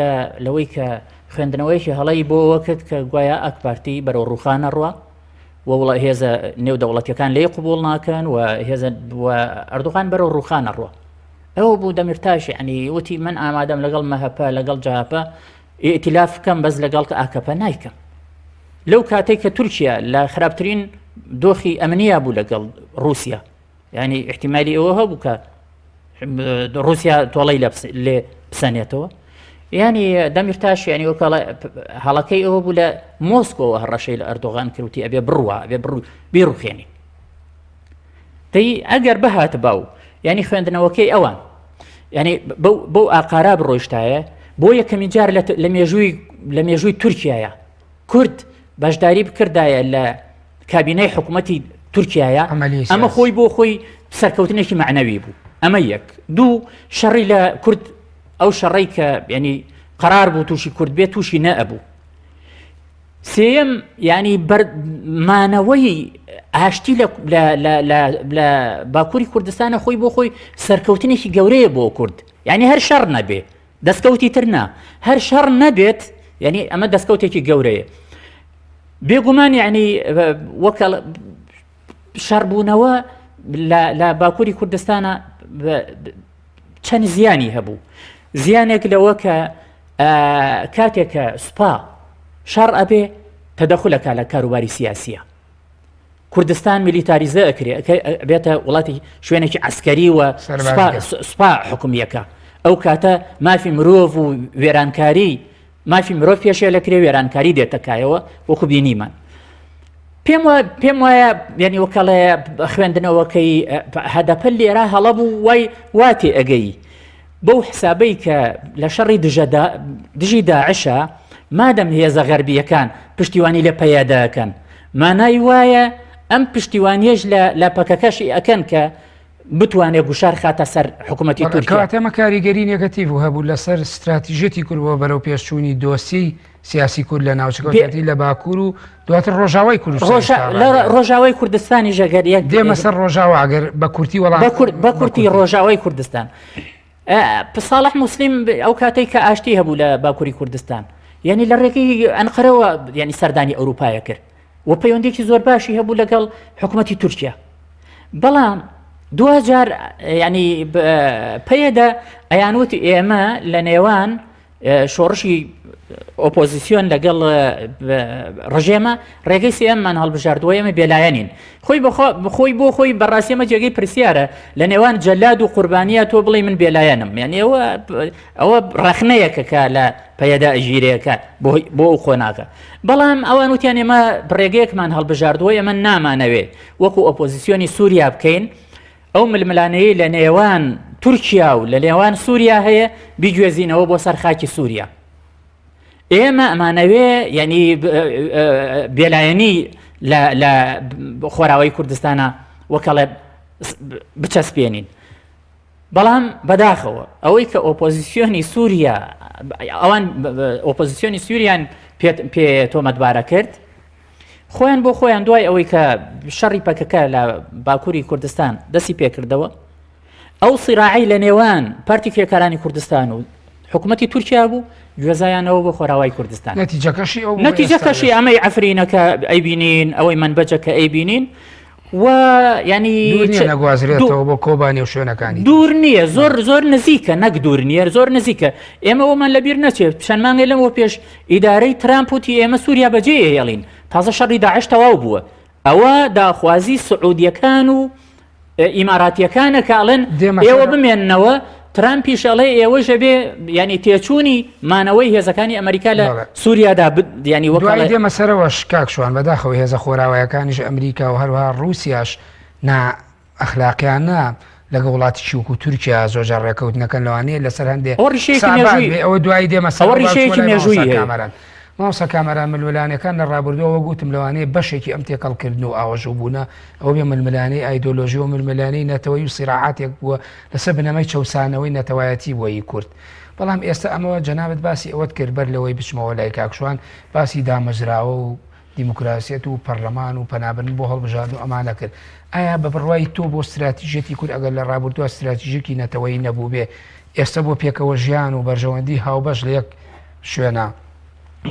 لەوەی کە خوێندنەوەیکی هەڵی بۆەوە کرد کە گوایە ئەکپارتی بەرەو ڕوخانە ڕوە وڵە هێزە نێودەوڵەتیەکان لێ قوبوڵ ناکەن و هێزە ئەردوغان بەرەو ڕوخانە ڕوە ئەوە بوو دەمیرتاش ینی وتی من ئامادەم لەگەڵ مەهەپە لەگەڵ جاپە ئیتیلاف بکەم بەس لەگەڵ ئاکەپە نایکەم لەو کاتێک کە تورکیا لە خراپترین دۆخی ئەمنیە بوو لەگەڵ رووسیا ینی احتیمالی ئەوە هەبوو کە رووسیا تۆڵی لێ بسەنێتەوە ینی دەمیرتاش ینی هەڵەکەی ئەوە بوو لە مۆسکۆوە هەڕەشەی لە ئەردۆغان کردوتی ئەبێ بڕوە ئەبێ بیڕوخێنی دەی ئەگەر بەهاتە باو ینی خوێندنەوەکەی ئەوان ینی بەو ئاقارا بڕۆیشتایە بۆ یەکەمی جار لە مێژووی تورکیایە کورد بەشداری بکردایە لە کابینەی حکوومەتی تورکیایە ئەمە خۆی بۆ خۆی سەرکەوتنێکی معنەوی بوو ئەمە یەک دوو شەڕی لە کورد ئەو شەڕی کە ینی قرار بوو تووشی کورد بێت تووشی نەئەبوو سێم ینی مانەوەی ئاشتی لە باکووری کوردستانە خۆی بۆ خۆی سەرکەوتنێکی گەورەیە بۆ کورد ینی هەر شەڕ نەبێ دەستکەوتی ترنا هەر شەڕ نەبێت ینی ئەمە دەستکەوتێکی گەورەیە بێگومان ینی وەکە شەڕبوونەوە لە باکووری کوردستانە چەند زیانی هەبوو زیانێک لەوە کە کاتێکە سوپا شەڕ ئەبێ تەدەخولەکە لە کاروباری سیاسیە کوردستان میلیتاریزە ئەکرێ بێتە وڵاتی شوێنێکی عسکەری و سوپا حکومیەکە ئەو کاتە مافی مرۆڤ و وێرانکاری مافی مرۆڤ پێشێ لەکرێ وێرانکاری دێتەکایەوە وەکو بینیمان پێم وایە ینی وەکەڵێ خوێندنەوەکەی هەدەپە لێرە هەڵە بوو وای واتێ ئەگەی بەو حسابەی کە لە شەڕی دژی داعشە مادەم هێزە غەربیەکان پشتیوانی لە پەیادەکەن مانای وایە ئەم پشتیوانیەش لە پەکەکەشی ئەکەن کە بتوانێت گوشار خاتە سەر حکوومەتی تورکیا ئەمە کاریگەری نێگەتیڤ هەبوو لەسەر استراتیژێتی کردەوە بەرەو پێشچوونی دۆسی سیاسی کورد لە ناوچەکەتی لە باکوور و دواتر ڕۆژاوای ڕۆژاوای کوردستانی ژەگەریەک دێمە سەر ڕۆژاوە ئەگەر بە کورتی وەڵام بە کورتی ڕۆژاوای کوردستان ساڵح موسلیم ئەو کاتێک کە ئاشتی هەبوو لە باکووری کوردستان یعنی لە ڕێگەی ئەنقەرەوە ینی سەردانی ئەوروپایە کرد و پەیوەندێکی زۆر باشی هەبوو لەگەڵ حکوومەتی تورکیا بەڵام دوجار ینی پێدا ئەیانوتی ئێمە لە نێوان شۆڕشی ئۆپۆزیسیۆن لەگەڵ ڕژێمە ڕێگەی سێمان هەڵبژاردووە ئێمە بێلایەنین خۆی بۆ خۆی بەڕاستیمە جێگەی پرسیارە لە نێوان جەلاد و قوربانیە تۆ بڵێ من بێلایەنم یعنی ئەوە ڕەخنەیەکە لە پەیەدا ئەژیرەیەەکە بۆ ئەو خۆناکە بەڵام ئەوان وتیان ئێمە ڕێگەیەکمان هەڵبژاردووە ئێمە نامانەوێ وەکو ئۆپۆزیسیۆنی سووریا بکەین ئەو ململانەیە لە نێوان تورکیا و لە نێوان سووریا هەیە بیگوێزینەوە بۆ سەر خاکی سووریا ئێمە ئەمانەوێ ینی بێلایەنی لە خۆراوی کوردستانە وەکەڵێ بچەسپێنین بەڵام بەداخەوە ئەوەی کە ئۆپۆزیسیۆنی سووریا ئەوان ئۆپۆزیسیۆنی سووریان پێ تۆمەتبارە کرد خۆیان بۆ خۆیان دوای ئەوەی کە شەڕی پەکەکە لە باکووری کوردستان دەستی پێکردەوە ئەو سیراعی لە نێوان پارتی کرێکارانی کوردستان و حکوومەتی تورکیا بوو گوێزایانەوە بۆ خۆراوای کوردستان نەتیجەکەشی ئەمەی ئەفرینەکە ئەیبینین ئەوەی منبەجەکە ئەیبینین و ینی نەگوازرێتەوە بۆ کۆبانی و شوێنەکانی دوور نییە زۆر نزیکە نەک دوور نیە زۆر نزیکە ئێمەوەمان لەبیر نەچێت چەندمانگە لەمەوە پێش ئیدارەی ترامپ وتی ئێمە سووریا بەجێ هێڵین تازە شەڕی داعش تەواو بووە ئەوە داخوازی سعودیەکان و ئیماراتیەکانە کاڵن ئێوە بمێننەوە ترامپیش ئەڵێ ئێوەژە بێ ینی تێچوونی مانەوەی هێزەکانی ئەمریکا لە سووریادا ینی وەکڵی دێمە سەرەوە شکاکشوان بەداخەوە هێزە خۆراوایەکانیش ئەمریکا و هەروها ڕووسیاش ئەخلاقیانە لەگە وڵاتی چووک و تورکیا زۆرجار ڕێکەوتنەکەن لەوانەیە لەسەر هەندێک ئەوە دوای دێمە ڕیشەیەکی مێژووی ماوسە کامەران ململانەکان لە ڕابردووەوە گوتم لەوانەیە بەشێکی ئەم تێکەڵکردن و ئاوەژوو بوونە ئەو بێ ململانەی ئایدۆلۆژی و ململانەی نەتەوەی و سیراعاتێک بووە لەسەر بنەمای چەسانەوەی نەتەوایەتی بۆی کورد بەڵام ئێستا ئەمەوە جەنابەت باسی ئەوەت کرد بەر لەوەی بچمەوە لای کاکشوان باسی دامەژراوە و دیموکراسیەت و پەرلەمان و پەنابن بۆ هەڵبژاردن و ئەمانە کرد. ئایا بە بڕوای تۆ بۆ استراتیژێتی کورد ئەگەر لە ڕابردووە استراتیژیکی نەتەوەی نەبوو بێ ئێستا بۆ پێکەوە ژیان و بەرژەوەندی هاوبەش لە یەک شوێنە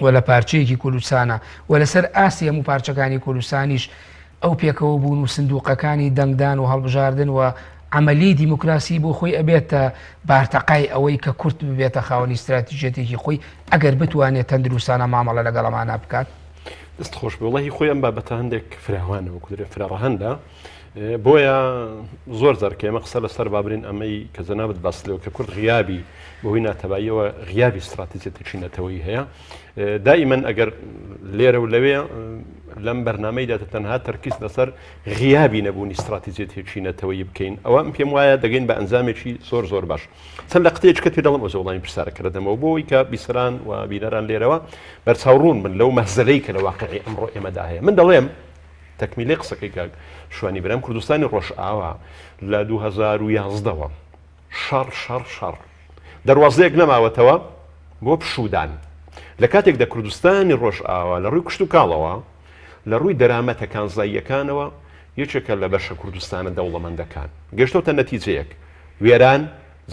و لە پارچەیەکی کوردستانە و لەسەر ئاسی هەموو پارچەکانی کوردستانیش ئەو پێکەوە بوون و سندوقەکانی دەنگدان و هەڵبژاردن و عملی دیموکراسی بۆ خۆی ئەبێتە بارتەقای ئەوەی کە کورد ببێتە خاوەنی استراتیژێتێکی خۆی ئەگەر بتوانێت تەندروستانە مامەڵە لەگەڵ ئەمانە بکات. دەست خۆش بە وڵی خۆی ئەم بابەتە هەندێک فراوانەوە کودرێت فراڕەهەندە بۆیە زۆر زەرکە ئێمە قسە لەسەر بابرین ئەمەی کە جەنابەت باس لێەوە کە کورد غیابی بەهۆی ناتەباییەوە غیابی استراتیژێتێکی نەتەوەیی هەیە. دائیمەن ئەگەر لێرە و لەوێ لەم بەرنامەیدا تەنها تەرکیز لەسەر غیابی نەبوونی استراتیژێتێکی نەتەوەیی بکەین ئەوە پێم وایە دەگەین بە ئەنجامێکی زۆر باش. چەند لە قسەیەک پێ دەڵم ئەو وڵامی پرسیارەکردەمەوە بۆی کە بیسەران و بینەران لێرەوە بەرچاوڕوون من لەو مەزەلەی کە لە واقعی ئەمڕۆ ئێمەدا هەیە. من دەڵێم تەکمیلەی قسەکەی کاک شوانی برام کوردستانی ڕۆژئاوا لە 2011ەوە شەڕ دەواازەیەک نەماوەتەوە بۆ پشودان لە کاتێکدا کوردستانی ڕۆژئاوا لە ڕووی کشت و کاڵەوە لە ڕووی دەرامەتە کانزاییەکانەوە یەکێکە لە بەشە کوردستانە دەوڵەمەندەکان گەشتۆتە نەتیجەیەک وێران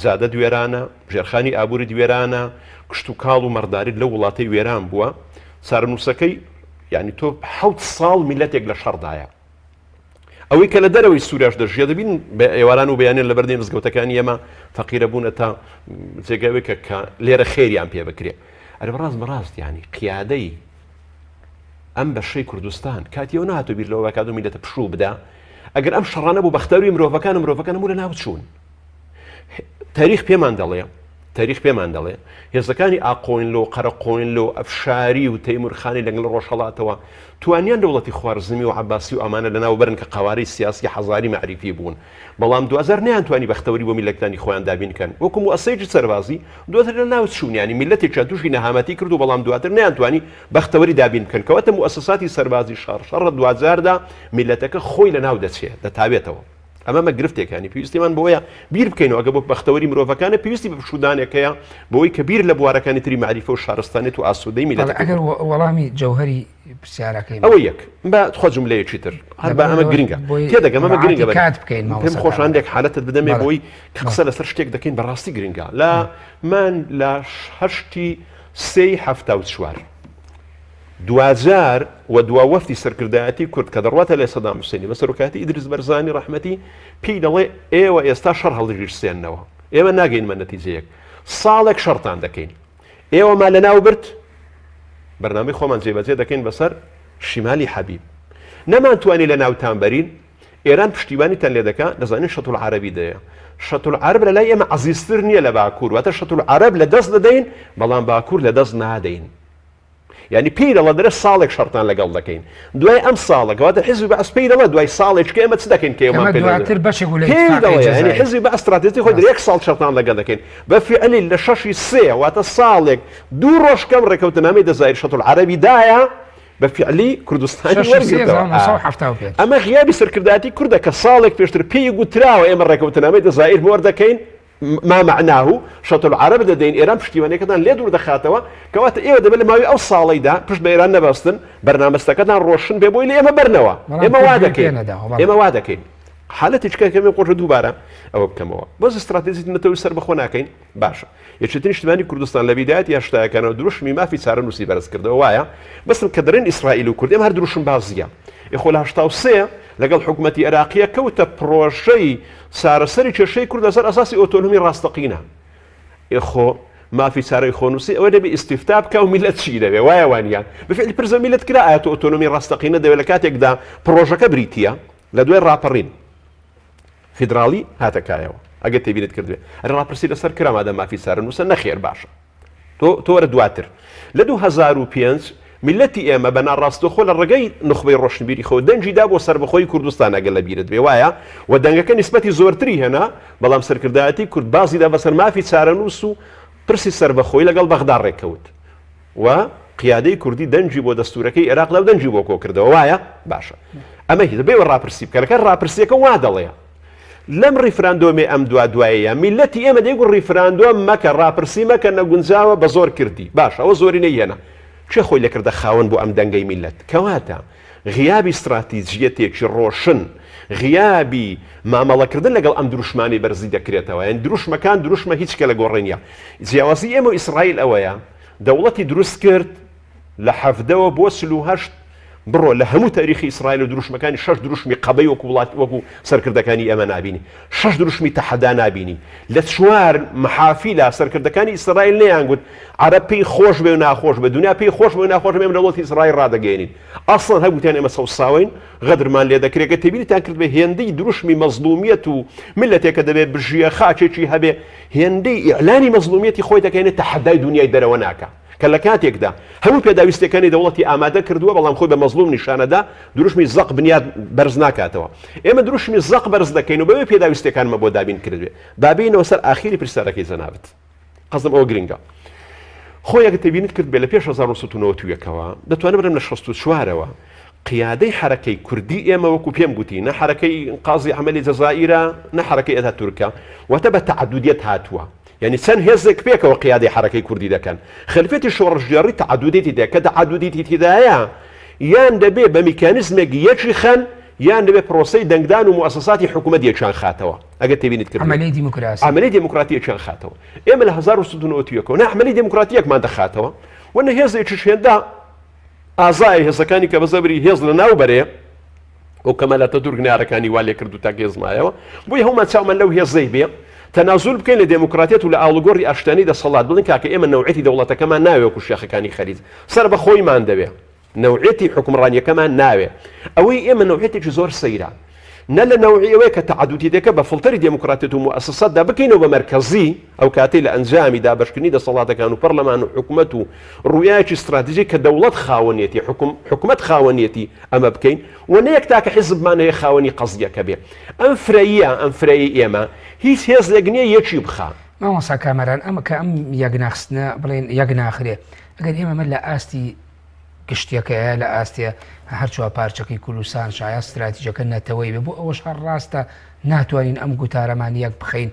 زادە دوێرانە ژێرخانی ئابووری دوێرانە کشت و کاڵ و مەرداری لە وڵاتی وێران بووە سارنووسەکەی یعنی تۆ 7 ساڵ میلەتێک لە شەڕدایە ئەوەی کە لە دەرەوەی سووریاش دەژێ دەبین بە ئێواران و بەیانێن لە بەردەی مزگەوتەکانی ئێمە فەقیرە بوونە تا جێگاوێکە کە لێرە خێریان پێ بکرێ ئەرە بەڕاست ینی قیادەی ئەم بەشەی کوردستان کاتیەوە نهاتۆ بیر لەوە کات و میلەتە پشوو بدا ئەگەر ئەم شەڕانە بوو بەختەوری مرۆڤەکان هەموو لە ناو چوون. تاریخ پێمان دەڵێ هێزەکانی ئاقۆینلۆ قەرەقۆینلۆ ئەفشاری و تەیمورخانی لەگەڵ ڕۆژهەڵاتەوە توانیان دەوڵەتی خوارزمی و عەباسی و ئەمانە لەناو بەرن کە قەوارەی سیاسی حەزاری معریفی بوون بەڵام 2000 نەیانتوانی بەختەوری بۆ میلەتانی خۆیان دابینکەن وەکو مؤسسەیەکی سەربازی 2000 لە ناو چوونیانی میلەتێکیان تووشی نەهامەتی کرد و بەڵام دواتر نەیانتوانی بەختەوری دابین بکەن کەواتە مؤسساتی سەربازی شەڕ 2000دا میلەتەکە خۆی لە ناو دەچێت دەتاوێتەوە. ئەمە مەگرفتێکانی پێویستیمان بۆیە بیر بکەینەوە ئەگە بۆ بەختەوەری مرۆڤەکانە پێویستی بە پشودانێکەیە بۆی کە بیر لە بوارەکانی تری معریفە و شارستانێت و ئاسوودەی میلەت ئەگەر وەڵامی جەوهەری پرسیارەکەی ئەوە یەک بە خۆ جملەیەکی تر هەر بە ئەمە گرنگە تێدەگەم ئەمە گرنگە پێم خۆشاندێک حالەتت بدەمێ بۆی کە قسە لەسەر شتێک دەکەین بەڕاستی گرنگە من لە 1970 2000 و دوا وەفتی سەرکردایەتی کورد کە دەڕواتە لە سەدام حوسێنی بە سەرۆکاتی ئیدریس بەرزانی ڕەحمەتی پێی دەڵێ ئێوە ئێستا شەڕ هەڵدەگیرسێننەوە ئێمە ناگەینمە نەتیجەیەک ساڵێک شەڕتان دەکەین ئێوەما لە ناو برد بەرنامەی خۆمان جێبەجێ دەکەین بەسەر شیمالی حەبیب نەمانتوانی لە ناوتان بەرین ئێران پشتیوانیتان لێ دەکات دەزانین شەتول عەرەبی دەیە شەتول عەرەب لە لای ئێمە عەزیزتر نییە لە باکوور واتە شەتول عەرەب لە دەست دەدەین بەڵام باکوور لە دەست نادەین یعنی پێی دەڵە دەرە ساڵێک شەڕتان لەگەڵ دەکەین دوای ئەم ساڵەکەواتە حیزبی بەعس پێی دەڵە دوای ساڵێک کە ئێمە چ دەکەین کە ئێمە دواتر بەشێک پێی دەڵێ یعنی حیزبی بە ئەستراتیژی خۆی یەک ساڵ شەڕتان لەگەڵ دەکەین بەفیعلی لە 6 واتە ساڵێک 2 ڕۆژ کەم ڕێکەوتنامەی دەزایر شەتول عەرەبی دایە بەفیعلی کوردستانی وەرگرتەوە ئەمە غیابی سەرکردایەتی کوردە کە ساڵێک پێشتر پێی گوتراوە ئێمە ڕێکەوتنامەی دەزایر وەردەکەین ما معناه شەتول عەرەب دەدەین ئێران پشتیوانیەکەتان لێ دوور دەخاتەوە کەواتە ئێوە دەبێت لە ماوەی ئەو ساڵەیدا پشت بە ئێران نەبەستن بەرنامەستەکەتان ڕۆشن بێ بۆی لە ئێمە بەرنەوە ئێمە وا دەکەین حالەتێکەکەمێ قۆژە دووبارە ئەوە بکەمەوە بەس استراتیژی نەتەوەی سەر بەخۆ ناکەین باشە یەکێترین شتمانی کوردستان لە بیدایەتی هەشتاکانەوە دروشمی مافی چارەنووسی بەرز کردەوە وایە بەسم کە دەرێن ئیسرائیل و کورد ئێمە هەر دروشم بازیە خۆ لە 1970 لەگەڵ حکوومەتی عێراقیە کەوتە پرۆژەی سارەسەری کێشەی کورد لەسەر ئەساسی ئۆتۆنۆمی ڕاستەقینە خۆ مافی چارەی خۆنووسی ئەوە دەبێ ئیستیفتا بکە و میلەت چی دەبێ وایە وانیان بەفعلی پرسە میلەت کرا ئایا ئۆتۆنۆمی ڕاستەقینە دەوێت لە کاتێکدا پرۆژەکە بریتیە لە دوای ڕاپەڕین فیدراڵی هاتەکایەوە ئەگە تێبینێت کردوێ ئەرە ڕاپرسی لەسەر کرامادە مافی چارەنووسە نەخێر باشە تۆ وەرە دواتر لە 2005 میلەتی ئێمە بە ناڕاستەخۆ لە ڕێگەی نخبەی ڕۆشنبیری خۆ دەنجیدا بۆ سەربەخۆی کوردستان ئەگەر لە بیرت بێ وایە و دەنگەکە نیسبەتی زۆرتری هێنا بەڵام سەرکردایەتی کورد بازیدا بەسەر مافی چارەنووس و پرسی سەربەخۆی لەگەڵ بەغدا ڕێکەوت و قیادەی کوردی دەنجی بۆ دەستورەکەی عێراق لەو دەنجی بۆ کۆ کردەوە وایە باشە ئەمە هی دەبێ ڕاپرسی بکە لەکە ڕاپرسیەکە وا دەڵێ لەم ڕیفراندۆمی ئەم دوایەیە میلەتی ئێمە دەیگو ڕیفراندۆم مەکە ڕاپرسی مەکە نەگونجاوە بە زۆر کردی باش ئەوە زۆری نەیەنە چه خۆی لەکردە خاوەن بۆ ئەم دەنگەی میلەت کەواتە غیابی استراتیژیەتێکی ڕۆشن غیابی مامەڵەکردن لەگەڵ ئەم دروشمانی بەرزی دەکرێتەوە یان دروشمەکان دروشمە هیچ کە لە گۆڕێنە جیاوازی ئێمە و ئیسرائیل ئەوەیە دەوڵەتی دروست کرد لە 7ەوە بۆ 38 بڕۆ لە هەموو تاریخی ئیسرائیل و دروشمەکانی 6 دروشمی قەبەی وەکو وڵات وەکو سەرکردەکانی ئەمە نابینی 6 دروشمی تەحەدا نابینی لە 4 مەحافیلە سەرکردەکانی ئیسرائیل نەیانگوت عەرەب پێی خۆش بێ و ناخۆش بە دنیا پێی خۆش بێ و ناخۆش بێ لە وڵاتی ئیسرائیل ڕادەگەێنین ئەسڵەن هەبووتیان ئێمە سەوساوین غەدرمان لێ دەکرێت کە تێبینیتان کرد بە هێندەی دروشمی مەزلومیەت و ملەتێکە دەبێت بژیە خاچێکی هەبێ هێندەی ئیعلانی مەزلومیەتی خۆی دەکەێنێت تەحەدای دنیای دەرەوە ناکە کە لە کاتێکدا هەموو پێداویستەکانی دەوڵەتی ئامادە کردووە بەڵام خۆی بە مەزلوم نیشانەدا دروشمی زەق بنیاد بەرز ناکاتەوە ئێمە دروشمی زەق بەرز دەکەین و بەوەی پێداویستەکانمە بۆ دابین کردوێ دابینەوە سەر ئاخیری پرسیارەکەی جەنابەت قەزم ئەوە گرنگە خۆی ئەگە تێبینیت کرد بێ لە پێش 1990ەوە دەتوانێت بڕێم لە 64ەوە قیادەی حرەکەی کوردی ئێمە وەکو پێم گوتی نە حرەکەی قازی عەمەلی جەزائیرە نە حرەکەی ئەتاتورکە واتە بە تەعەدودیەت هاتووە يعني چەند هێزێک پێکەوە قیادەی حرەکەی کوردی دەکەن خلفێتی شۆڕژگەڕی تەعەدودێتی دێ کە تەعەدودێتی تێدایە یان دەبێ بە میکانیزمێک یەکی خەن یان دەبێ پرۆسەی دەنگدان و موسساتی حکوومەت یەکیان خاتەوە ئەگەر تێبینیت کرد عملی دموکراتی یەکیان خاتەوە ئێمە لە 1990ەوە نە عملی دموکراتیەکمان دەخاتەوە وەنە هێزێکیش هێندا ئازای هێزەکانی کە بەزەبری هێز لە ناوبەرێ ئەو کەمالاتە دوورگنیارەکانی وا لێ کرد و تا هێزمایەوە بۆی هەمومان چاومان لەو هێزەی بێ تەنازول بکەین لە دموکراتیەت و لە ئاڵوگۆڕی ئاشتانی دەسەڵات بڵین کاکە ئێمە نەوعەتی دەوڵەتەکەمان ناوێ وەکو شێخەکانی خەلیج سەر بە خۆیمان دەوێ نەوعەتی حکومڕانیەکەمان ناوێ ئەوەی ئێمە نەوعەتێکی زۆر سەیرە نە لە نەوعی ئەوەیە کە تەعەدودی دەکە بە فڵتەری دموکراتیەت و موسساتدا بکەینەوە بە مەرکەزی ئەو کاتەی لە ئەنجامی دابەشکردنی دەسەڵاتەکان و پەرلەمان و حکوومەت و ڕوویاکی استراتیژی کە دەوڵەت خاوەنیەتی حکوومەت خاوەنیەتی ئەمە بکەین و نەیەک تاکە حیزبمان هەیە خاوەنی قەزیەکە بێ ئەم فرەیی ئێمە هیچ هێزێک نییە یەکی بخا مامۆستا کامەران ئەمە کە ئەم یەکناخستنە بڵێن یەک ناخرێ ئەگەر ئێمە لە ئاستی گشتیەکەیە لە ئاستێ هەرچوە پارچەکەی کوردستان شایە استراتیژەکە نەتەوەی بێ بۆ ئەوەش هەر ڕاستە ناتوانین ئەم گوتارەمان یەک بخەین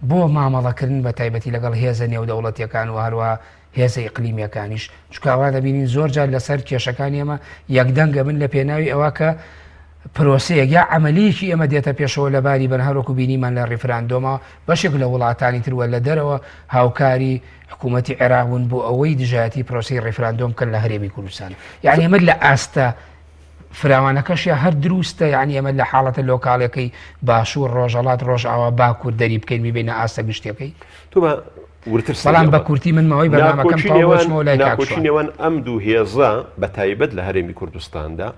بۆ مامەڵەکردن بە تایبەتی لەگەڵ هێزە نێودەوڵەتیەکان و هەروە هێزە ئیقلیمیەکانیش چکاوا دەبینین زۆر جار لەسەر کێشەکانی ئێمە یەکدەنگە بن لە پێناوی ئەوە کە پرۆسەیەک یا عملیکی ئێمە دێتە پێشەوە لە باری بەنهەرۆکو بینیمان لە ڕیفراندۆمە بەشێک لە وڵاتانی تروە لە دەرەوە هاوکاری حکوومەتی عێراق بوون بۆ ئەوەی دژایەتی پرۆسی ڕیفراندۆم کە لە هەرێمی کوردستان یعنی ئەمە لە ئاستە فراوانەکەشیە هەر دروستە یعنی ئەمە لە حاڵەتە لۆکاڵەکەی باشوور ڕۆژەڵات ڕۆژئاوا باکوور دەری بکەین میبینە ئاستە گشتەکەی بەڵام بە کورتی من ماوەی بەنامەکەمکۆچینەوەن ئەم دوو هێزە بە تایبەت لە هەرێمی کوردستاندا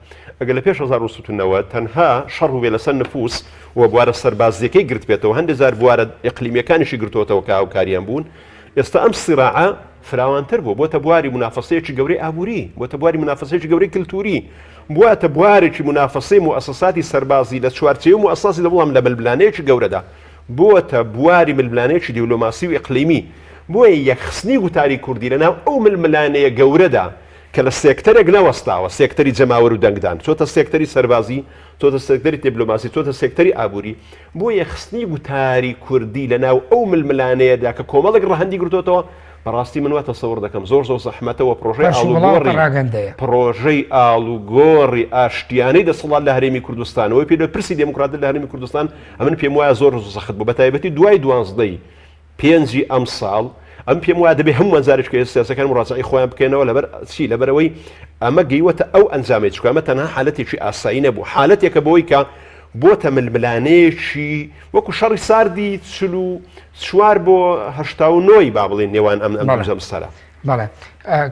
ئەگەر لە پێش 1990 تەنها شەڕ بێ لەسەر نفوس و بوارە سەربازیەکەی گرت بێتەوە هەندێک جار بوارە ئیقلیمیەکانیشی گرتوتەوە کە هاوکاریان بوون ئێستا ئەم سیراعە فراوانتر بوو بۆتە بواری منافەسەیەکی گەورەی ئابووری بۆتە بواری منافەسەیەکی گەورەی کلتوری بواتە بوارێکی منافەسەی موسساتی سەربازی لە چوارچێوە موسساسی لە وڵام لە ململانەیەکی گەورەدا بۆتە بواری ململانەیەکی دیپلۆماسی و ئیقلیمی بۆیە یەکخستنی گوتاری کوردی لەناو ئەو ململانەیە گەورەدا کە لە سێکتەرێک نەوەستاوە سێکتەری جەماوەر و دەنگدان چۆتە سێکتەری سەربازی تۆتە سێکتەری دیپلۆماسی تۆتە سێکتەری ئابووری بۆ یەخستنی گوتاری کوردی لەناو ئەو ململانەیەدا کە کۆمەڵێک ڕەهەندی گرتوتەوە بەڕاستی من وە تەسەوڕ دەکەم زۆر زەحمەتەوە پرۆژەی ئاڵوگۆڕی ئاشتیانەی دەسەڵات لە هەرێمی کوردستانەوەی پێ پرسی دموکرات لە هەرێمی کوردستان ئەمن پێم وایە زۆر زەخت بوو بە تایبەتی دوای 12 پێنجی ئەم ساڵ ئەم پێم وایە دەبێ هەموو ئەنجارێککە سیاسەکان ڕاستەقی خۆیان بکەنەوە لەبەر چی لەبەرەوەی ئەمە گەیوەتە ئەو ئەنجامێک چکە ئەمە تەنها حالەتێکی ئاسایی نەبوو حالەتێکە بۆی کە بۆتە ململانەیەکی وەکو شەڕی ساردی 44 بۆ 89 با بڵێن نێوان ئەم دوو سەرە بەڵێ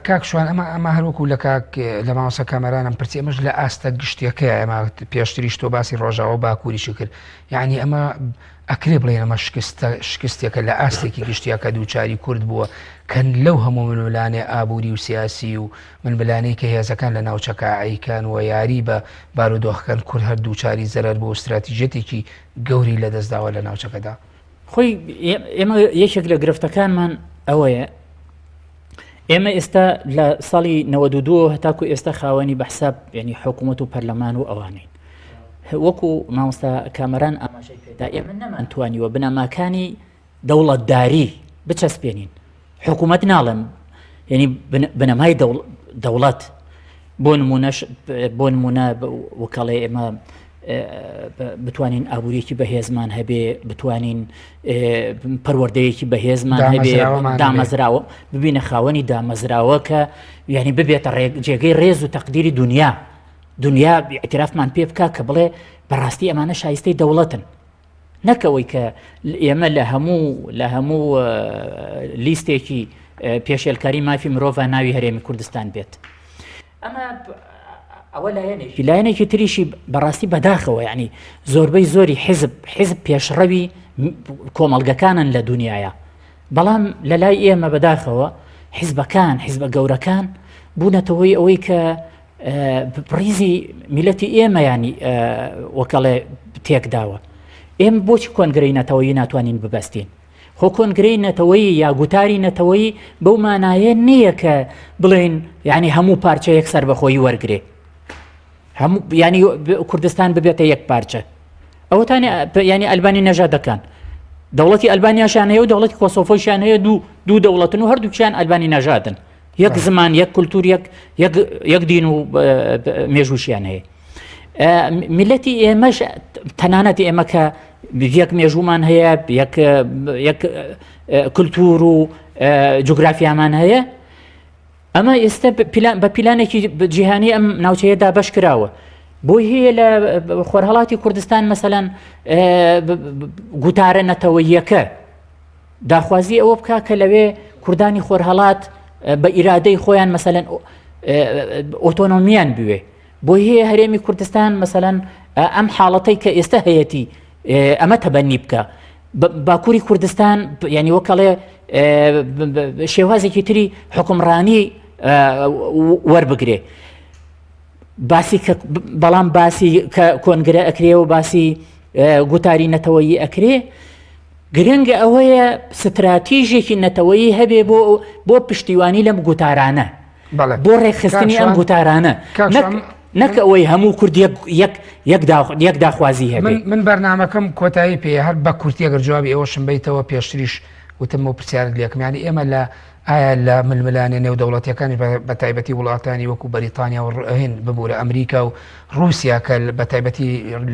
کاک شوان ئەمە هەروەکو لە کاک لە مامۆستا کامەرانم پرسی ئەمەش لە ئاستە گشتیەکەی ئەمە پێشتریش تۆ باسی ڕۆژاوە باکووریشی کرد یعنی ئەمە ئەکرێ بڵێن ئەمە شکستێکە لە ئاستێکی گشتیەکە دووچاری کورد بووە کە لەو هەموو منبلانێ ئابووری و سیاسی و منبلانەی کە هێزەکان لە ناوچەکە ئایکان و یاری بە بارودۆخەکان کورد هەر دووچاری زەرەر بۆ استراتیژێتێکی گەوری لە دەستداوە لە ناوچەکەدا خۆی ئێمە یەکێک لە گرفتەکانمان ئەوەیە ئێمە ئێستا لە ساڵی 92 هەتاکو ئێستا خاوەنی بەحساب ینی حکوومەت و پەرلەمان و ئەوانین وەکو مامۆستا کامەران ئاماژەی پێدا ئێمە نەمانتوانیوە بنەماکانی دەوڵەتداری بچەسپێنین حکوومەت ناڵم ینی بنەمای دەوڵەت بۆ نمونە وەکەڵێ ئێمە بتوانین ئابوووریەکی بەهێزمان هەبێ بتوانین پەروەردەیەکی بەهێزمان هەبێ دامەزراوە ببینە خاوەنی دامەزراوە کە یعنی ببێتە جێگەی ڕێز و تەقدیری دنیا ئاعترافمان پێ بکە کە بڵێ بەڕاستی ئەمانە شایستەی دەوڵەتن نەکەوەی کە ئێمە لە هەموو لیستێکی پێشێلکاری مافی مرۆڤ ناوی هەرێمی کوردستان بێت ئەمە ئەوە لایەنێکی تریشی بەڕاستی بەداخەوە یعنی زۆربەی زۆری حیزب پێشڕەوی کۆمەڵگەکانن لە دنیاە بەڵام لە لای ئێمە بەداخەوە حیزبە گەورەکان بوونەتەوەی ئەوەی کە پڕیزی میلەتی ئێمە ینی وەکەڵێ تێکداوە ئێمە بۆچی کۆنگرەی نەتەوەیی ناتوانین ببەستین خۆ کۆنگرەی نەتەوەیی یا گوتاری نەتەوەیی بەو مانایە نییە کە بڵێن یعنی هەموو پارچە یەکسەر بەخۆی وەرگێ ینی کوردستان ببێتە یەک پارچە ئەوەتانی ینی ئەلبانی نەژادەکان دەوڵەتی ئەلبانیاشان هەیە و دەوڵەتی کۆسۆڤۆیشان هەیە دوو دەوڵەتن و هەردووکیان ئەلبانی نەژادن یەک زمان یەک کولتور یەک دین و مێژووشیان هەیە میلەتی ئێمەش تەنانەتی ئێمە کە یەک مێژوومان هەیە یەک کولتور و جوگرافیامان هەیە ئەمە ئێستا بە پیلانێکی جیهانی ئەم ناوچەیەدا بەش کراوە بۆی هەیە لە خۆرهەڵاتی کوردستان مەسەلەن گوتارە نەتەوەییەکە داخوازی ئەوە بکە کە لەوێ کوردانی خۆرهەڵات بە ئیرادەی خۆیان مەسەلەن ئۆتۆنۆمیان بوێ بۆی هەیە هەرێمی کوردستان مەسەلەن ئەم حاڵەتەی کە ئێستا هەیەی ئەمە تەبەنی بکە باکووری کوردستان ینی وەکەڵێ شێوازێکی تری حکومڕانی وەربگرێ بەڵام باسی کە کۆنگرە ئەکرێ و باسی گوتاری نەتەوەیی ئەکرێ گرنگە ئەوەیە ستراتیژێکی نەتەوەیی هەبێ بۆ پشتیوانی لەم گوتارانە بۆ ڕێکخستنی ئەم گوتارانە نەک ئەوەی هەموو کورد یەک داخوازی هەبێ من بەرنامەکەم کۆتایی پێ هەر بە کورتی ئەگەر جوابی ئێوەشم بیتەوە پێشتریش وتم و پرسیارت لێکم ینی ئێمە لە ئایا لە ململانە نێودەوڵەتیەکانی بە تایبەتی وڵاتانی وەکو بەریتانیا و هێن ببوورە ئەمریکا و رووسیا کە بە تایبەتی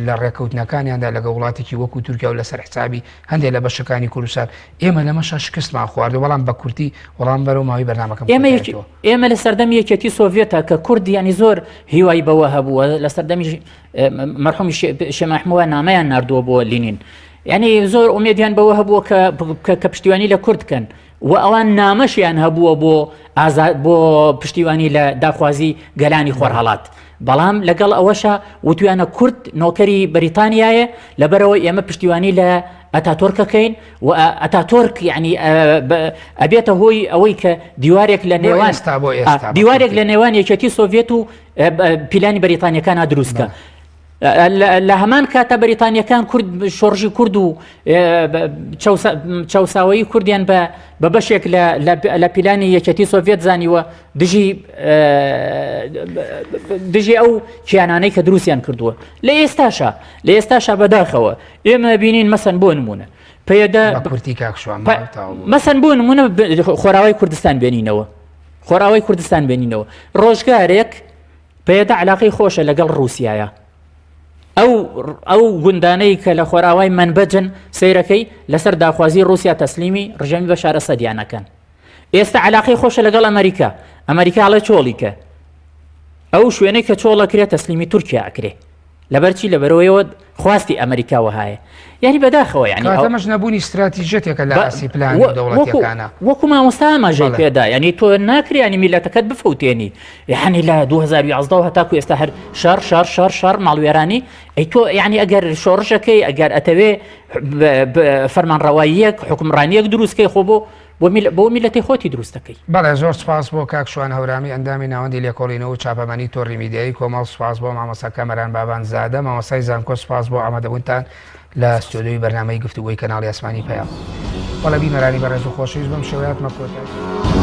لە ڕێکەوتنەکانیاندا لەگە وڵاتێکی وەکو تورکیا و لەسەر حسابی هەندێک لە بەشەکانی کوردستان ئێمە لەمەش شکستمان خواردە وەڵام بە کورتی وەڵام بەرەو ماوەی بەرنامەکەم ئێمە لە سەردەمی یەکێتی سۆڤێتە کە کورد ینی زۆر هیوای بەوە هەبووە لە سەردەمی مەرحومی شێخ مەحموود نامەیان ناردووە بۆ لینین یعنی زۆر ئومێدیان بەوە هەبووە کە پشتیوانی لە کورد بکەن و ئەوان نامەشیان هەبووە بۆ پشتیوانی لە داخوازی گەلانی خۆرهەڵات بەڵام لەگەڵ ئەوەشە وتویانە کورد نۆکەری بەریتانیایە لەبەرەوەی ئێمە پشتیوانی لە ئەتاتۆرکەکەین و ئەتاتۆرک یعنی ئەبێتە هۆی ئەوەی کە دیوارێک لە نێوان یەکێتی سۆڤێت و پیلانی بەریتانیەکان دروستکە لە هەمان کاتە بەریتانیەکان کورد شۆڕژی کورد و چاوساوەیی کوردیان بە بەشێک لە پیلانی یەکێتی سۆڤێت زانیوە دژی ئەو کیانانەی کە دروستیان کردووە لە ئێستاشە بەداخەوە ئێمە بینین مەسەن بۆ نمونە پێدا مەسەن بۆ نمونە خۆراوی کوردستان بێنینەوە ڕۆژگارێک پێدا علاقەی خۆشە لەگەڵ رووسایە ئەو گوندانەی کە لە خۆراوای منبەجن سەیرەکەی لەسەر داخوازی رووسیا تەسلیمی ڕژەمی بەشار ئەسەدیانەکەن ئێستا علاقەی خۆشە لەگەڵ ئەمریکاڵە چۆڵیکە ئەو شوێنەی کە چۆڵەکرێت تەسلیمی تورکیا ئەکرێ لەبەرچی لەبەرەوەیەوە خواستی ئەمریکاوە هەیە یعنی بەداخەوە یعنی ئەمەش نەبوونی استراتیژێتێکە لە ئاسی پلانی دەوڵەتیەکانە وەکو مامۆستا ئاماژەی پێدا یعنی تۆ ناکری ینی میلەتەکەت بفەوتێنی یعنی لە 2011 هەتاکو ئێستا هەر شار ماڵوێرانی ئەی تۆ یعنی ئەگەر شۆڕشەکەی ئەگەر ئەتەوێ فەرمانڕەواییەک حکومڕانیەک دروستکەی خۆ بۆ میلەتی خۆتی دروستەکەی بەڵێ زۆر سپاس بۆ کاکشوان هەورامی ئەندامی ناوەندی لێکۆڵینەوە و چاپەمەنی تۆڕی میدیایی کۆمەڵ سپاس بۆ مامۆستا کامەران بابان زادە مامۆستای زانکۆ سپاس بۆ ئامادەبوونتان لە ستۆدیۆی بەرنامەی گفتوگۆی کەناڵی ئاسمانی پەیام وەڵە بینەرانی بەڕێز و خۆشەویست بەم شێوەیە هاتمە کۆتایی